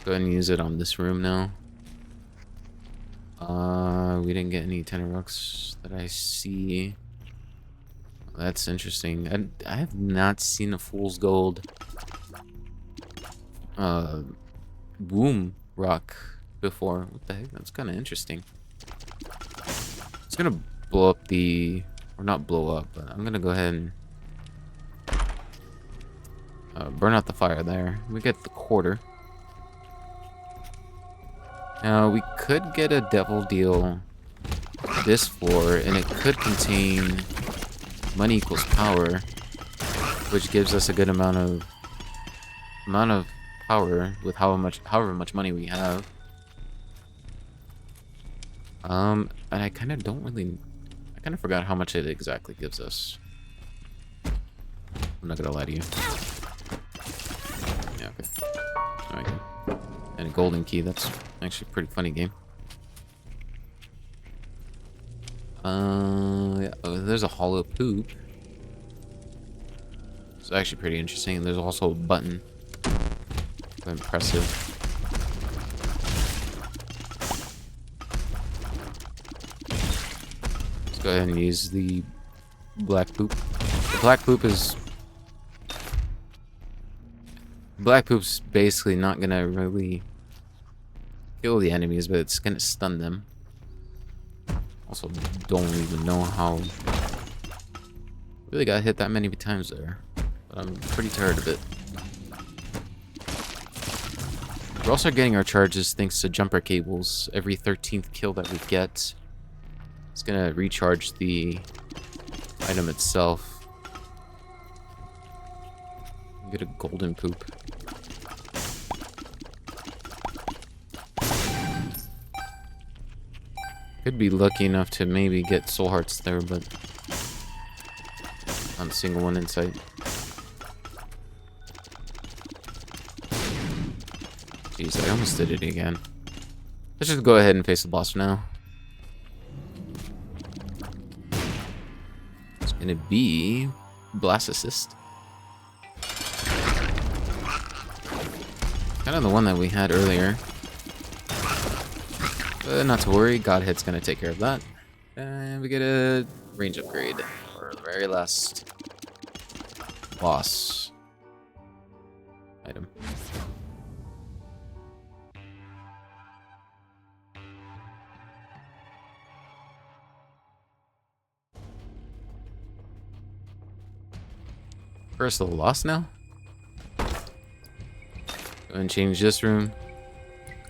Speaker 1: Go ahead and use it on this room now. We didn't get any Tinderrocks that I see. That's interesting. I have not seen a Fool's Gold Boom Rock before. What the heck? That's kind of interesting. It's gonna blow up the, or not blow up, but I'm gonna go ahead and burn out the fire there. We get the quarter. Now we could get a Devil Deal this floor, and it could contain money equals power, which gives us a good amount of power with however much money we have. And I kind of forgot how much it exactly gives us. I'm not gonna lie to you. Yeah, okay. Alright. And a golden key, that's actually a pretty funny game. Yeah, oh, there's a hollow poop. It's actually pretty interesting. There's also a button. Impressive. Let's go ahead and use the black poop. The black poop's basically not gonna really kill the enemies, but it's gonna stun them. Also, don't even know how. Really got hit that many times there, but I'm pretty tired of it. We're also getting our charges thanks to jumper cables. Every 13th kill that we get, it's gonna recharge the item itself. Get a golden poop. Could be lucky enough to maybe get soul hearts there, but not a single one in sight. Jeez, I almost did it again. Let's just go ahead and face the boss now. It's gonna be Blast Assist. Kind of the one that we had earlier. Not to worry, Godhead's gonna take care of that. And we get a range upgrade for the very last boss item. First of the lost now. Go and change this room.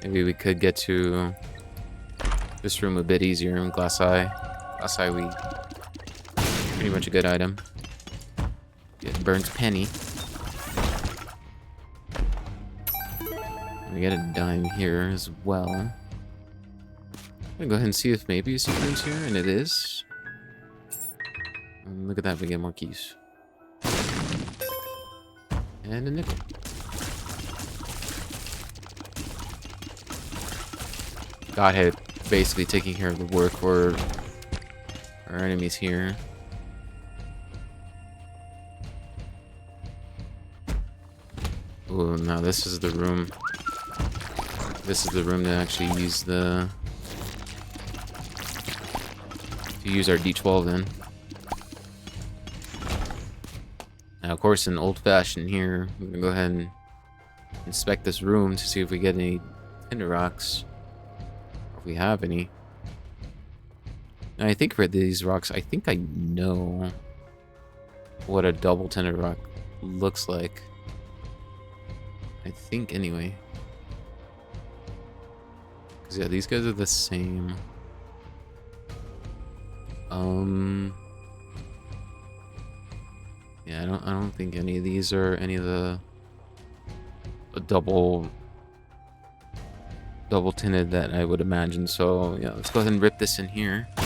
Speaker 1: Maybe we could get to this room a bit easier in Glass Eye. Glass Eye, pretty much a good item. Get Burns Penny. We get a dime here as well. I'm gonna go ahead and see if maybe a secret's here, and it is. And look at that, we get more keys. And a nickel. Godhead basically taking care of the work for our enemies here. Oh, now this is the room. This is the room to actually use our D12 in. Now, of course, in old fashioned here, we're gonna go ahead and inspect this room to see if we get any tinder rocks. Or if we have any. Now, I think for these rocks, I think I know what a double tinder rock looks like. I think, anyway. Because, yeah, these guys are the same. Yeah, I don't think any of these are any of the double tinted that I would imagine. So yeah, let's go ahead and rip this in here. I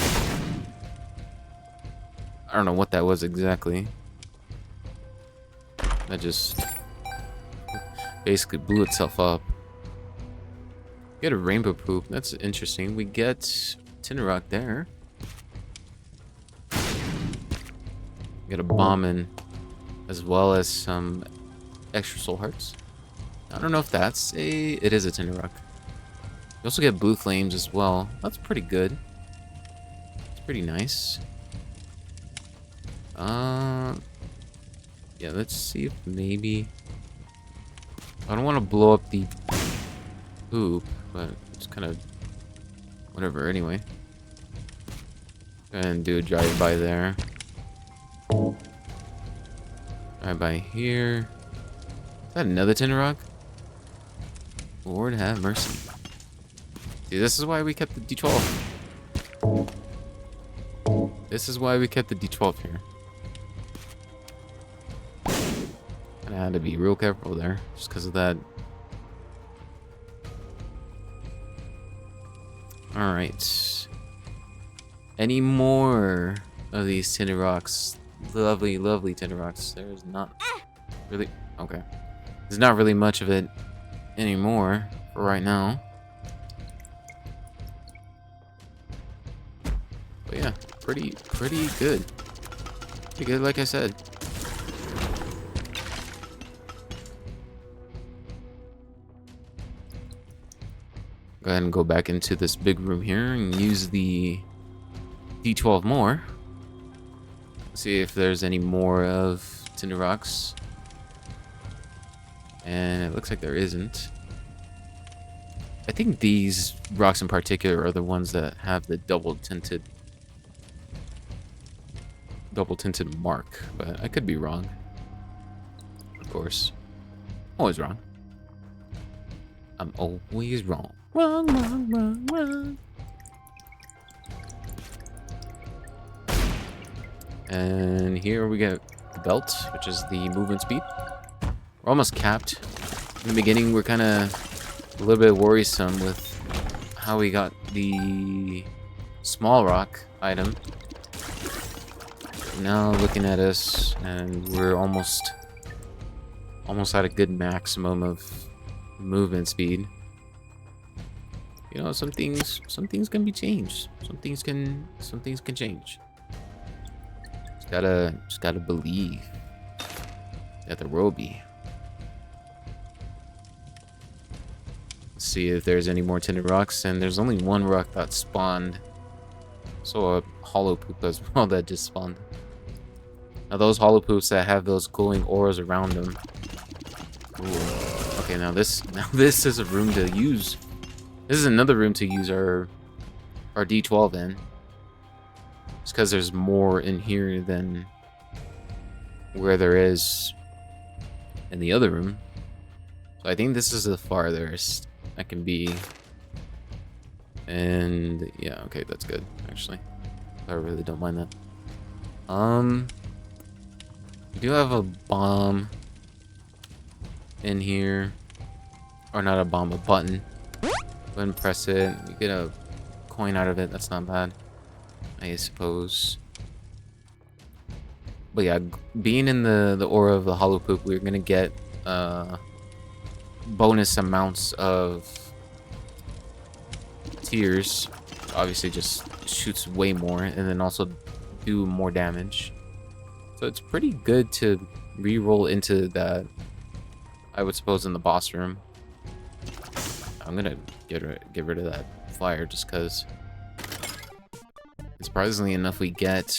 Speaker 1: don't know what that was exactly. That just basically blew itself up. Get a rainbow poop. That's interesting. We get tinder rock there. Get a bomb in, as well as some extra soul hearts. I don't know if that's it is a tinder rock. You also get blue flames as well. That's pretty good. It's pretty nice. Yeah, let's see if maybe I don't want to blow up the poop, but it's kind of whatever anyway. Go ahead and do a drive by there. Right by here. Is that another tinder rock? Lord have mercy. See, this is why we kept the D12. This is why we kept the D12 here. And I had to be real careful there, just because of that. Alright. Any more of these tinted rocks? Lovely, lovely tinted rocks. There's not really... Okay. There's not really much of it anymore for right now. But yeah, pretty good. Pretty good, like I said. Go ahead and go back into this big room here and use the D12 more. See if there's any more of tinted rocks. And it looks like there isn't. I think these rocks in particular are the ones that have the double tinted mark, but I could be wrong. Of course. Always wrong. I'm always wrong. Wrong. And here we get the belt, which is the movement speed. We're almost capped. In the beginning, we're kind of a little bit worrisome with how we got the small rock item. Now looking at us, and we're almost at a good maximum of movement speed. You know, some things can be changed. Some things can change. Just gotta believe that there will be. Let's see if there's any more tinted rocks, and there's only one rock that spawned. So a hollow poop as well that just spawned. Now those hollow poops that have those glowing auras around them. Ooh. Okay, now this is a room to use. This is another room to use our D12 in. It's because there's more in here than where there is in the other room. So I think this is the farthest I can be. And yeah, okay, that's good actually. I really don't mind that. We do have a bomb in here, or not a bomb, a button. Go ahead and press it. You get a coin out of it. That's not bad, I suppose. But yeah, being in the aura of the hollow poop, we're gonna get bonus amounts of tears. Obviously, just shoots way more, and then also do more damage. So it's pretty good to re-roll into that, I would suppose, in the boss room. I'm gonna get rid of that flyer just because. Surprisingly enough, we get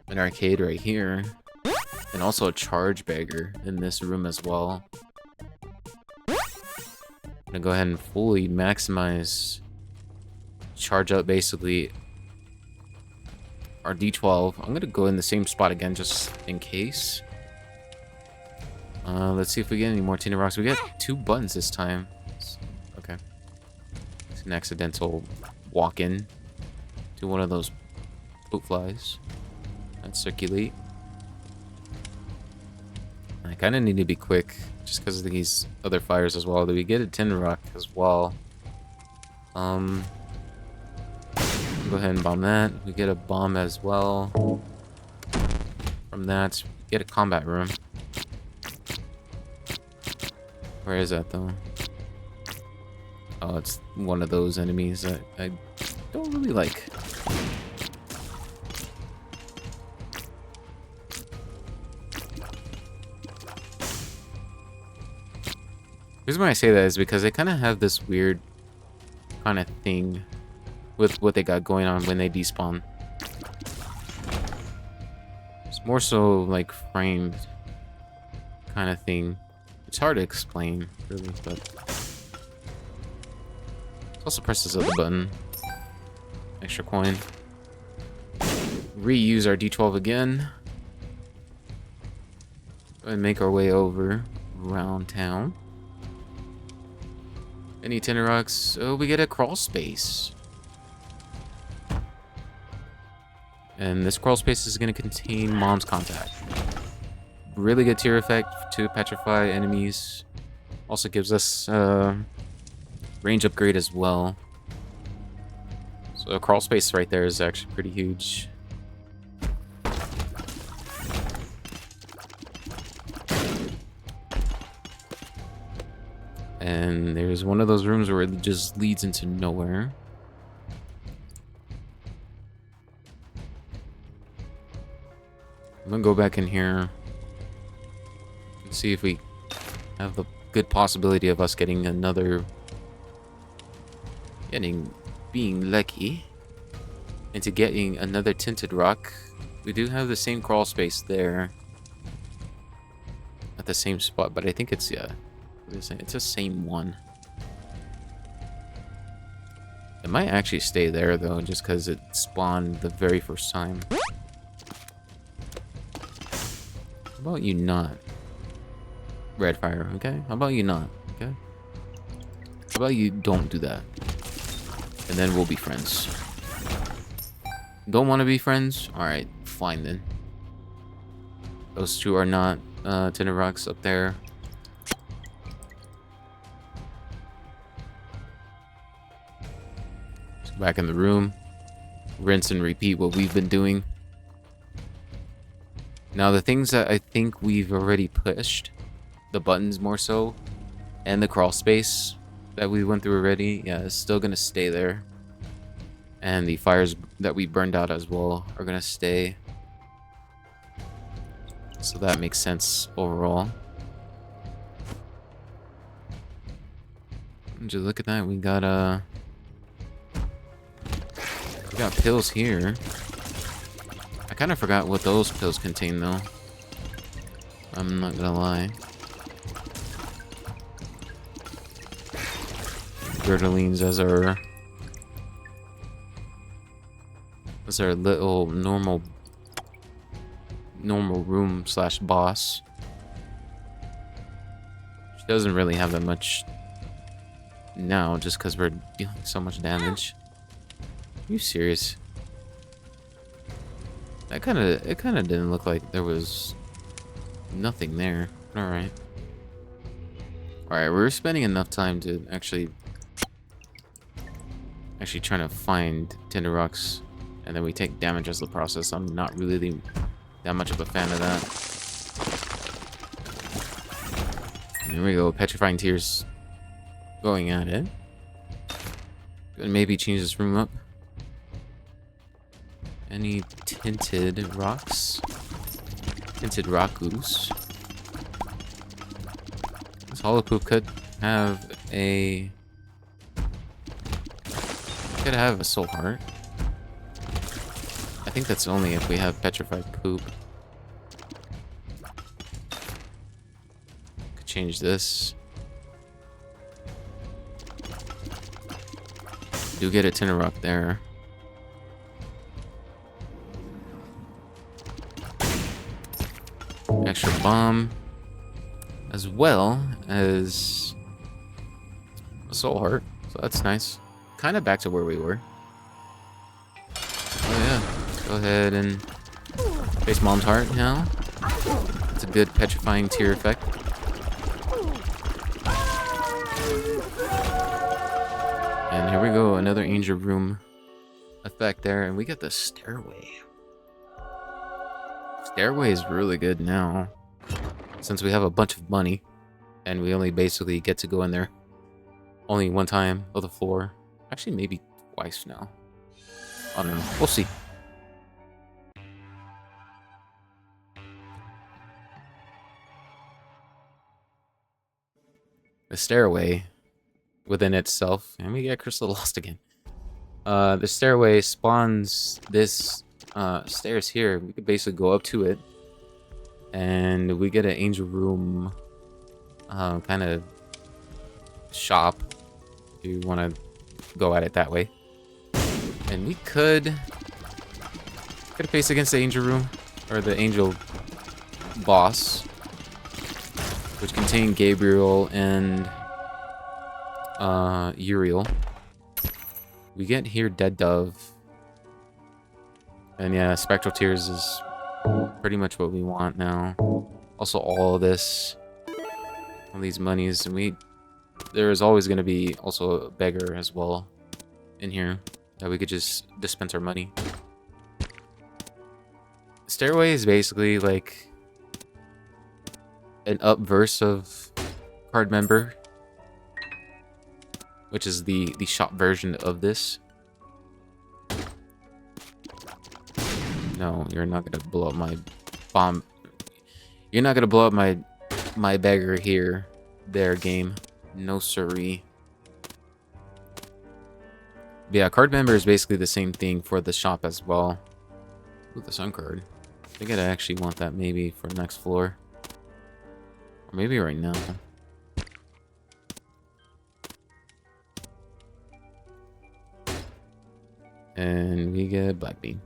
Speaker 1: an arcade right here, and also a charge bagger in this room as well. I'm gonna go ahead and fully maximize, charge up basically our D12. I'm gonna go in the same spot again just in case. Let's see if we get any more tinted rocks. We get 2 buttons this time. Okay. It's an accidental walk-in to one of those poop flies. Let's circulate. I kind of need to be quick just because of these other fires as well. Do we get a tinted rock as well? Go ahead and bomb that. We get a bomb as well. From that, we get a combat room. Where is that though? Oh, it's one of those enemies that I don't really like. The reason why I say that is because they kind of have this weird kind of thing with what they got going on when they despawn. It's more so like framed kind of thing. It's hard to explain, really, but also press this other button. Extra coin. Reuse our D12 again. Go ahead and make our way over around town. Any tinted rocks? Oh, we get a crawl space. And this crawl space is going to contain Mom's Contact. Really good tier effect to petrify enemies. Also gives us range upgrade as well. So a crawl space right there is actually pretty huge. And there's one of those rooms where it just leads into nowhere. I'm gonna go back in here and see if we have the good possibility of us getting being lucky into getting another tinted rock. We do have the same crawl space there at the same spot, but I think it's, yeah, it's the same one. It might actually stay there though, just because it spawned the very first time. How about you not? Redfire, okay? How about you not, okay? How about you don't do that? And then we'll be friends. Don't want to be friends? Alright, fine then. Those two are not tinted rocks up there. So back in the room. Rinse and repeat what we've been doing. Now the things that I think we've already pushed, the buttons more so, and the crawl space that we went through already, yeah, it's still gonna stay there. And the fires that we burned out as well are gonna stay. So that makes sense overall. Just look at that, we got pills here. I kind of forgot what those pills contain though. I'm not gonna lie. Bertolines as our little normal room slash boss. She doesn't really have that much now, just because we're dealing so much damage. Are you serious? It kind of didn't look like there was nothing there. All right. We're spending enough time to actually trying to find tinted rocks, and then we take damage as the process. I'm not really that much of a fan of that. Here we go, petrifying tears going at it. Gonna maybe change this room up. Any tinted rocks? Tinted rockus. This hollow poop could have a soul heart. I think that's only if we have petrified poop. Could change this. Do get a tinted rock there. Extra bomb, as well as a soul heart, so that's nice. Kind of back to where we were. Oh yeah, go ahead and face Mom's heart now. It's a good petrifying tear effect. And here we go, another angel room effect there, and we get the stairway. Stairway is really good now, since we have a bunch of money, and we only basically get to go in there only one time of the floor. Actually, maybe twice now. I don't know. We'll see. The stairway within itself, and we get Crystal Lost again. The stairway spawns this stairs here. We could basically go up to it, and we get an angel room kind of shop if you want to go at it that way. And we could face against the angel room, or the angel boss, which contain Gabriel and Uriel. We get here Dead Dove. And yeah, Spectral Tears is pretty much what we want now. Also, all this, all these monies, and there is always going to be also a beggar as well in here that we could just dispense our money. Stairway is basically like an upverse of Card Member, which is the shop version of this. No, you're not gonna blow up my bomb. You're not gonna blow up my beggar here. There, game. No siree. But yeah, Card Member is basically the same thing for the shop as well. Ooh, the Sun card. I think I'd actually want that maybe for next floor. Or maybe right now. And we get Black Bean.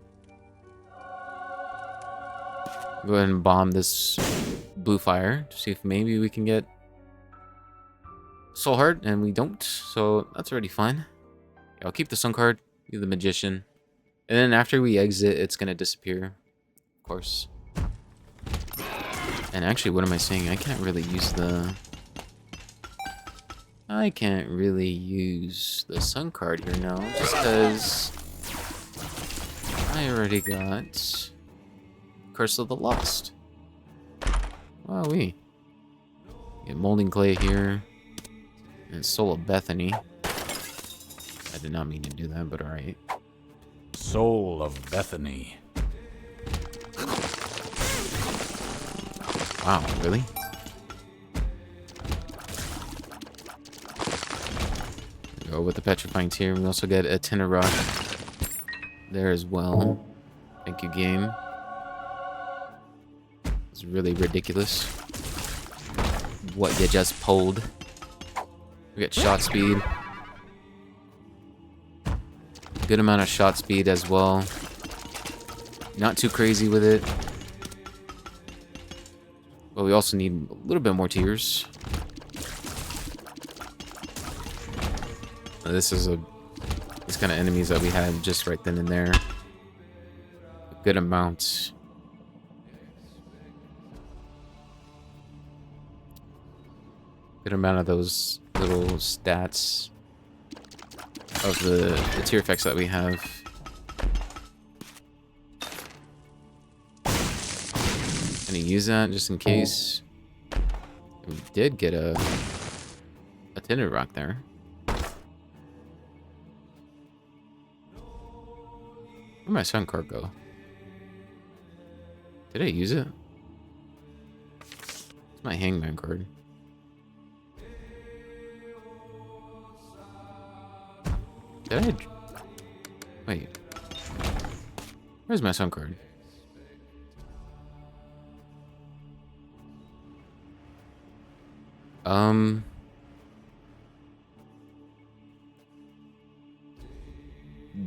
Speaker 1: Go ahead and bomb this Blue Fire to see if maybe we can get Soul Heart, and we don't, so that's already fine. Yeah, I'll keep the Sun card, the Magician, and then after we exit, it's gonna disappear, of course. And actually, what am I saying? I can't really use the Sun card here now, just because I already got Curse of the Lost. Wowee. Get Molding Clay here. And Soul of Bethany. I did not mean to do that, but alright.
Speaker 2: Soul of Bethany.
Speaker 1: Wow, really? Go with the Petrifying Tear. We also get a Tenor Rock there as well. Thank you, game. It's really ridiculous what you just pulled. We got shot speed. Good amount of shot speed as well. Not too crazy with it. But we also need a little bit more tears. This is these kind of enemies that we had just right then and there. A good amount. Good amount of those little stats of the tier effects that we have. Gonna use that just in case. We did get a Tenor Rock there. Where'd my Sun card go? Did I use it? It's my Hangman card. Did I? Wait. Where's my Sun card?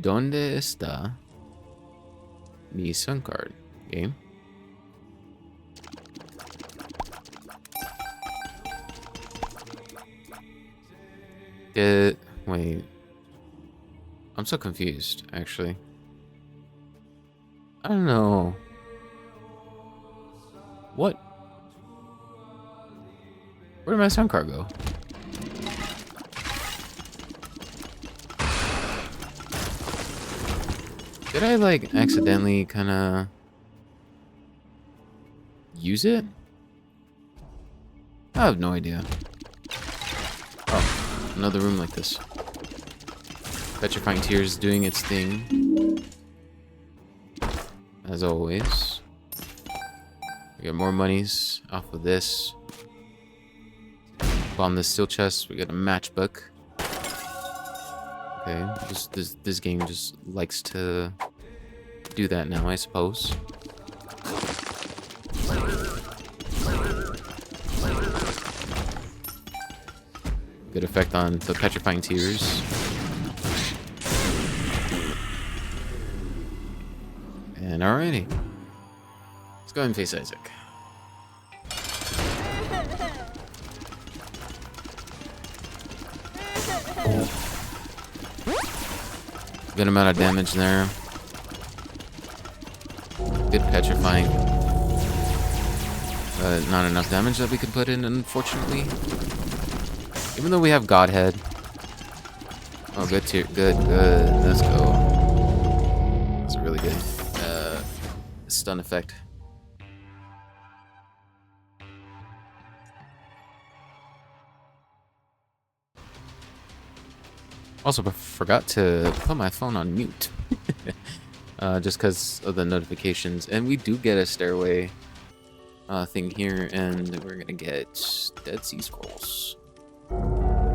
Speaker 1: ¿Dónde está mi Sun card? Game. Wait. I'm so confused, actually. I don't know. What? Where did my Sun card go? Did I, like, accidentally kind of use it? I have no idea. Oh, another room like this. Petrifying Tears doing its thing. As always. We get more monies off of this. Bomb the steel chest. We got a matchbook. Okay, this game just likes to do that now, I suppose. Good effect on the Petrifying Tears. And alrighty. Let's go ahead and face Isaac. Good amount of damage there. good petrifying. Not enough damage that we can put in, unfortunately. Even though we have Godhead. Oh, good tier. Good. Let's go. That's a really good stun effect. Also, forgot to put my phone on mute. Just because of the notifications. And we do get a stairway thing here, and we're gonna get Dead Sea Scrolls.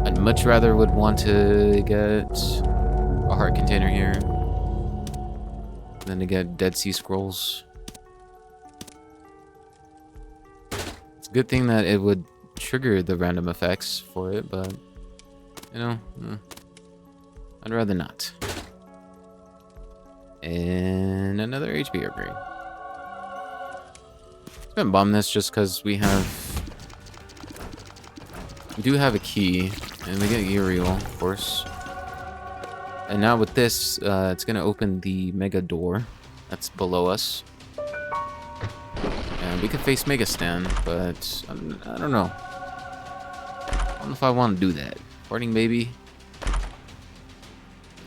Speaker 1: I'd much rather would want to get a heart container here than to get Dead Sea Scrolls. It's a good thing that it would trigger the random effects for it, but you know, I'd rather not. And another HP upgrade. I'm gonna bomb this just because we do have a key, and we get Uriel, of course. And now with this, it's gonna open the Mega Door that's below us. And we could face Mega Stan, but I don't know. I don't know if I want to do that. Farting Baby.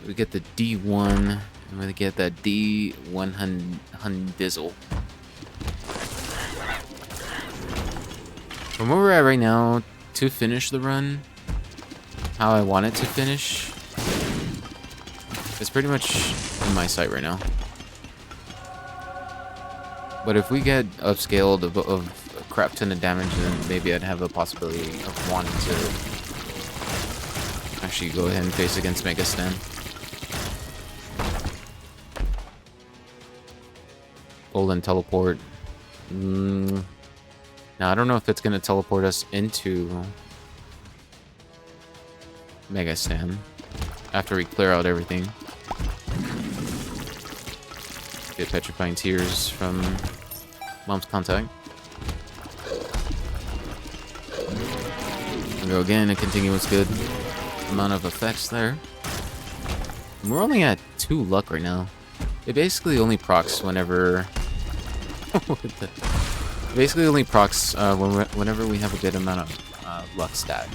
Speaker 1: We get the D1, and we get that D1 Hundizzle. From where we're at right now, to finish the run, how I want it to finish, it's pretty much in my sight right now. But if we get upscaled of a crap ton of damage, then maybe I'd have a possibility of wanting to actually go ahead and face against Mega Stan. Golden teleport. Now, I don't know if it's going to teleport us into Mega Stan after we clear out everything. Get Petrifying Tears from Mom's Contact. And go again, a continuous good amount of effects there. And we're only at 2 luck right now. It basically only procs whenever... basically only procs whenever we have a good amount of luck stat.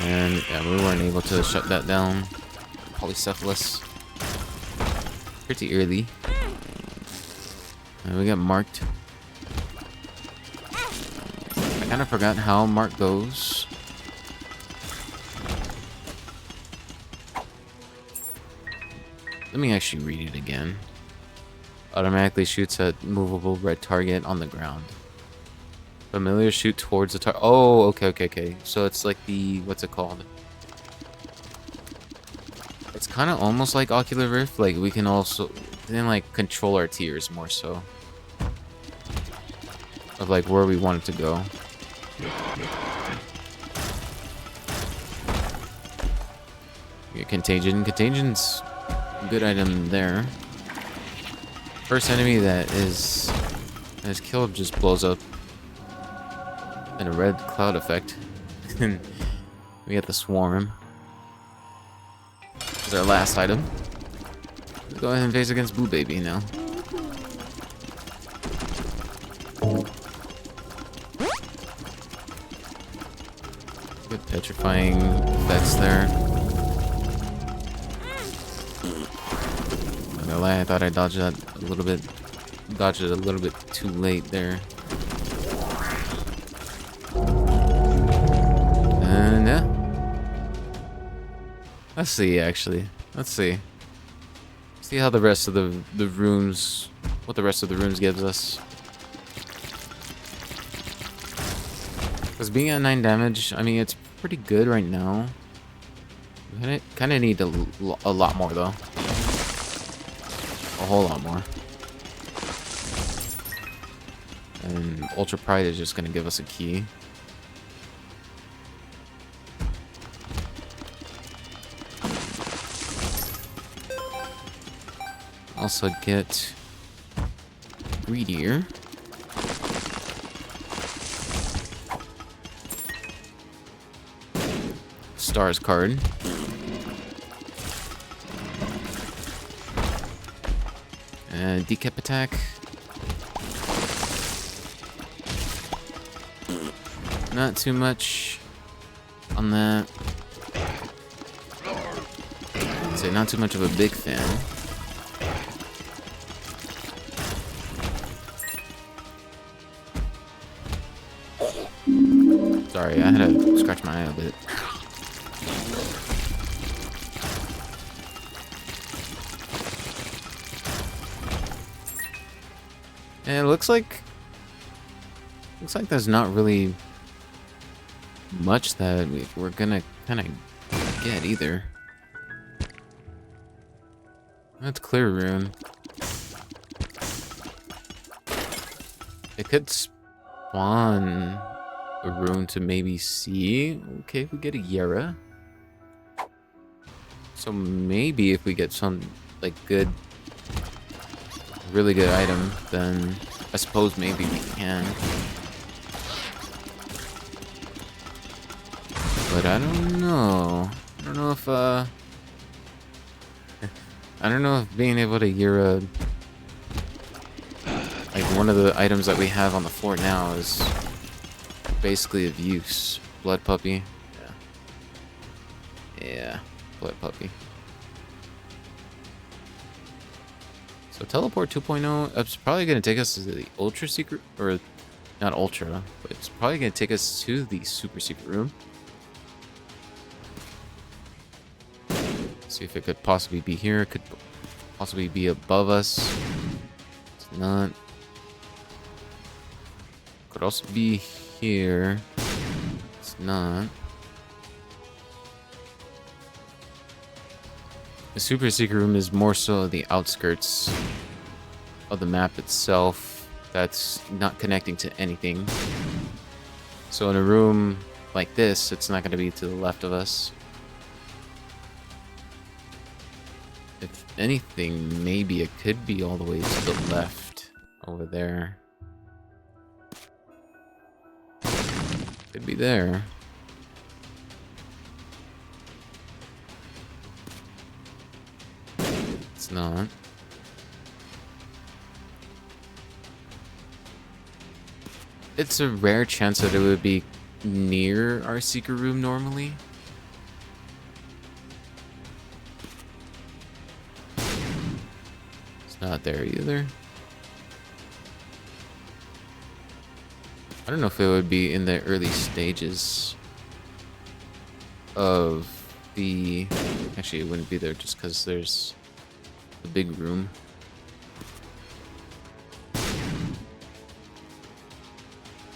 Speaker 1: And yeah, we weren't able to shut that down. Polycephalus. Pretty early. And we got marked. I kind of forgot how mark goes. Let me actually read it again. Automatically shoots at movable red target on the ground. Familiar shoot towards the target. Oh, okay. So it's like the... what's it called? It's kind of almost like Ocular Rift. Like, we can also... then, like, control our tiers more so. Of, like, where we want it to go. Get Contagion. Contagion's a good item there. First enemy that is killed just blows up in a red cloud effect. And we get the Swarm. This is our last item. Let's go ahead and face against Blue Baby now. Good petrifying effects there. Not gonna lie, I thought I dodged that a little bit. Dodged it a little bit too late there. And yeah. Let's see, actually. Let's see. See how the rest of the rooms, what the rest of the rooms gives us. Because being at 9 damage, I mean, it's pretty good right now. We kind of need a lot more, though. A whole lot more. And Ultra Pride is just going to give us a key. Also get Greedier. Stars card. Decap attack. Not too much on that. I'd say not too much of a big fan. Sorry, I had to scratch my eye a bit. And it looks like there's not really much that we're gonna kind of get either. That's clear rune. It could spawn a rune to maybe see. Okay, we get a Yera. So maybe if we get some like good, really good item, then I suppose maybe we can. But I don't know. I don't know if I don't know if being able to Yera like one of the items that we have on the floor now is basically of use. Blood puppy. Yeah, blood puppy. So teleport 2.0, it's probably going to take us to the ultra secret, or not ultra, but it's probably going to take us to the super secret room. See if it could possibly be here. It could possibly be above us. It's not. Could also be here. It's not. The super secret room is more so the outskirts of the map itself. That's not connecting to anything. So in a room like this, it's not going to be to the left of us. If anything, maybe it could be all the way to the left over there. Could be there. It's not. It's a rare chance that it would be near our secret room normally. It's not there either. I don't know if it would be in the early stages of the... Actually, it wouldn't be there just because there's the big room.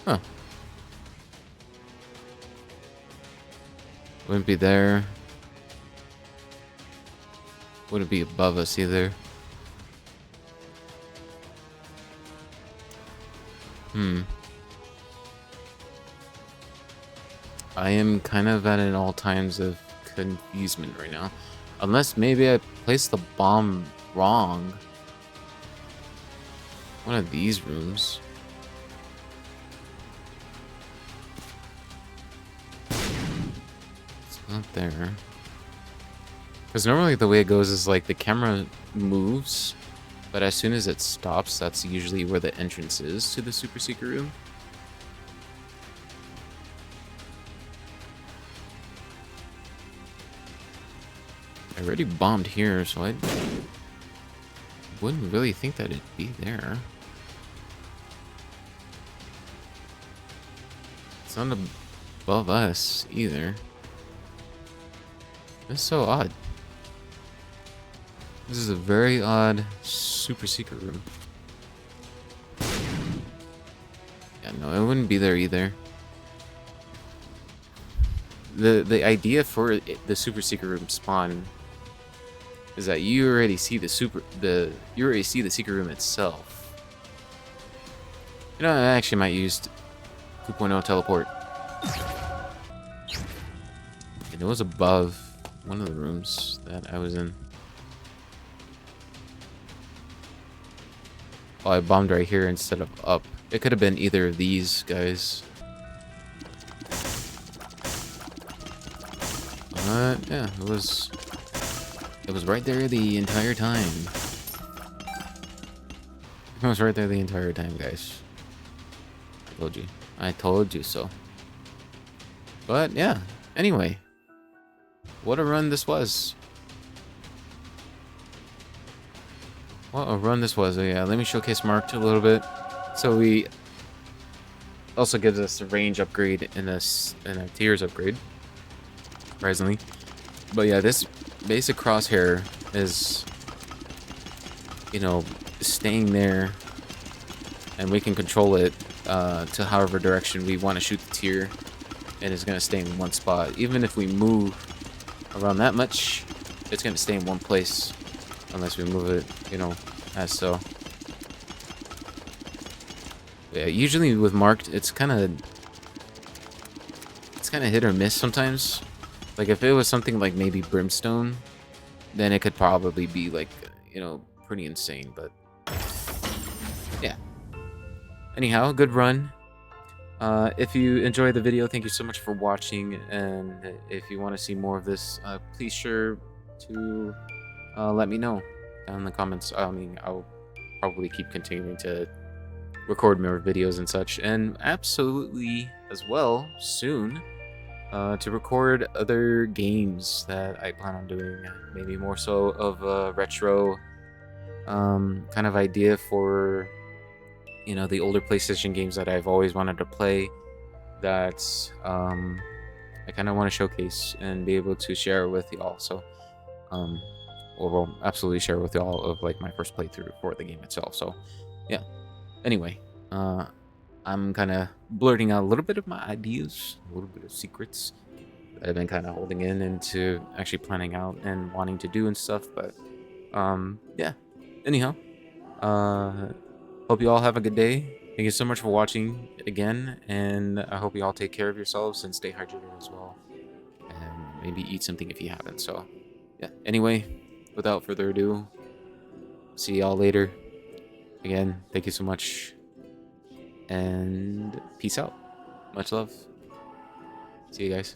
Speaker 1: Huh. Wouldn't be there. Wouldn't be above us either. I am kind of at an all times of confusement right now. Unless maybe I placed the bomb wrong. One of these rooms. It's not there. Because normally the way it goes is like the camera moves, but as soon as it stops, that's usually where the entrance is to the super secret room. I already bombed here, so I wouldn't really think that it'd be there. It's not above us either. That's so odd. This is a very odd super secret room. Yeah, no, it wouldn't be there either. The idea for the super secret room spawn is that you already see the secret room itself. You know, I actually might use 2.0 teleport. And it was above one of the rooms that I was in. Oh, I bombed right here instead of up. It could have been either of these guys. But yeah, it was right there the entire time. I was right there the entire time, guys. I told you. I told you so. But yeah, anyway. What a run this was. What a run this was. Oh, yeah, let me showcase Marked a little bit. So we also gives us a range upgrade and a tiers upgrade, surprisingly. But yeah, this basic crosshair is, you know, staying there, and we can control it to however direction we want to shoot the tier, and it's going to stay in one spot. Even if we move around that much, it's going to stay in one place unless we move it, you know, as so. Yeah, usually with Marked, it's kind of hit or miss sometimes. Like if it was something like maybe Brimstone, then it could probably be like, you know, pretty insane. But yeah. Anyhow, good run. If you enjoyed the video, thank you so much for watching. And if you want to see more of this, please sure to let me know down in the comments. I mean, I'll probably keep continuing to record more videos and such, and absolutely as well soon to record other games that I plan on doing, maybe more so of a retro kind of idea for, you know, the older PlayStation games that I've always wanted to play, that I kind of want to showcase and be able to share with y'all. So or will absolutely share with y'all of like my first playthrough for the game itself. So yeah. Anyway, I'm kind of blurting out a little bit of my ideas, a little bit of secrets that I've been kind of holding in into actually planning out and wanting to do and stuff. But yeah. Anyhow, hope you all have a good day. Thank you so much for watching again, and I hope you all take care of yourselves and stay hydrated as well, and maybe eat something if you haven't. So yeah. Anyway, without further ado, see y'all later. Again, thank you so much, and peace out. Much love. See you guys.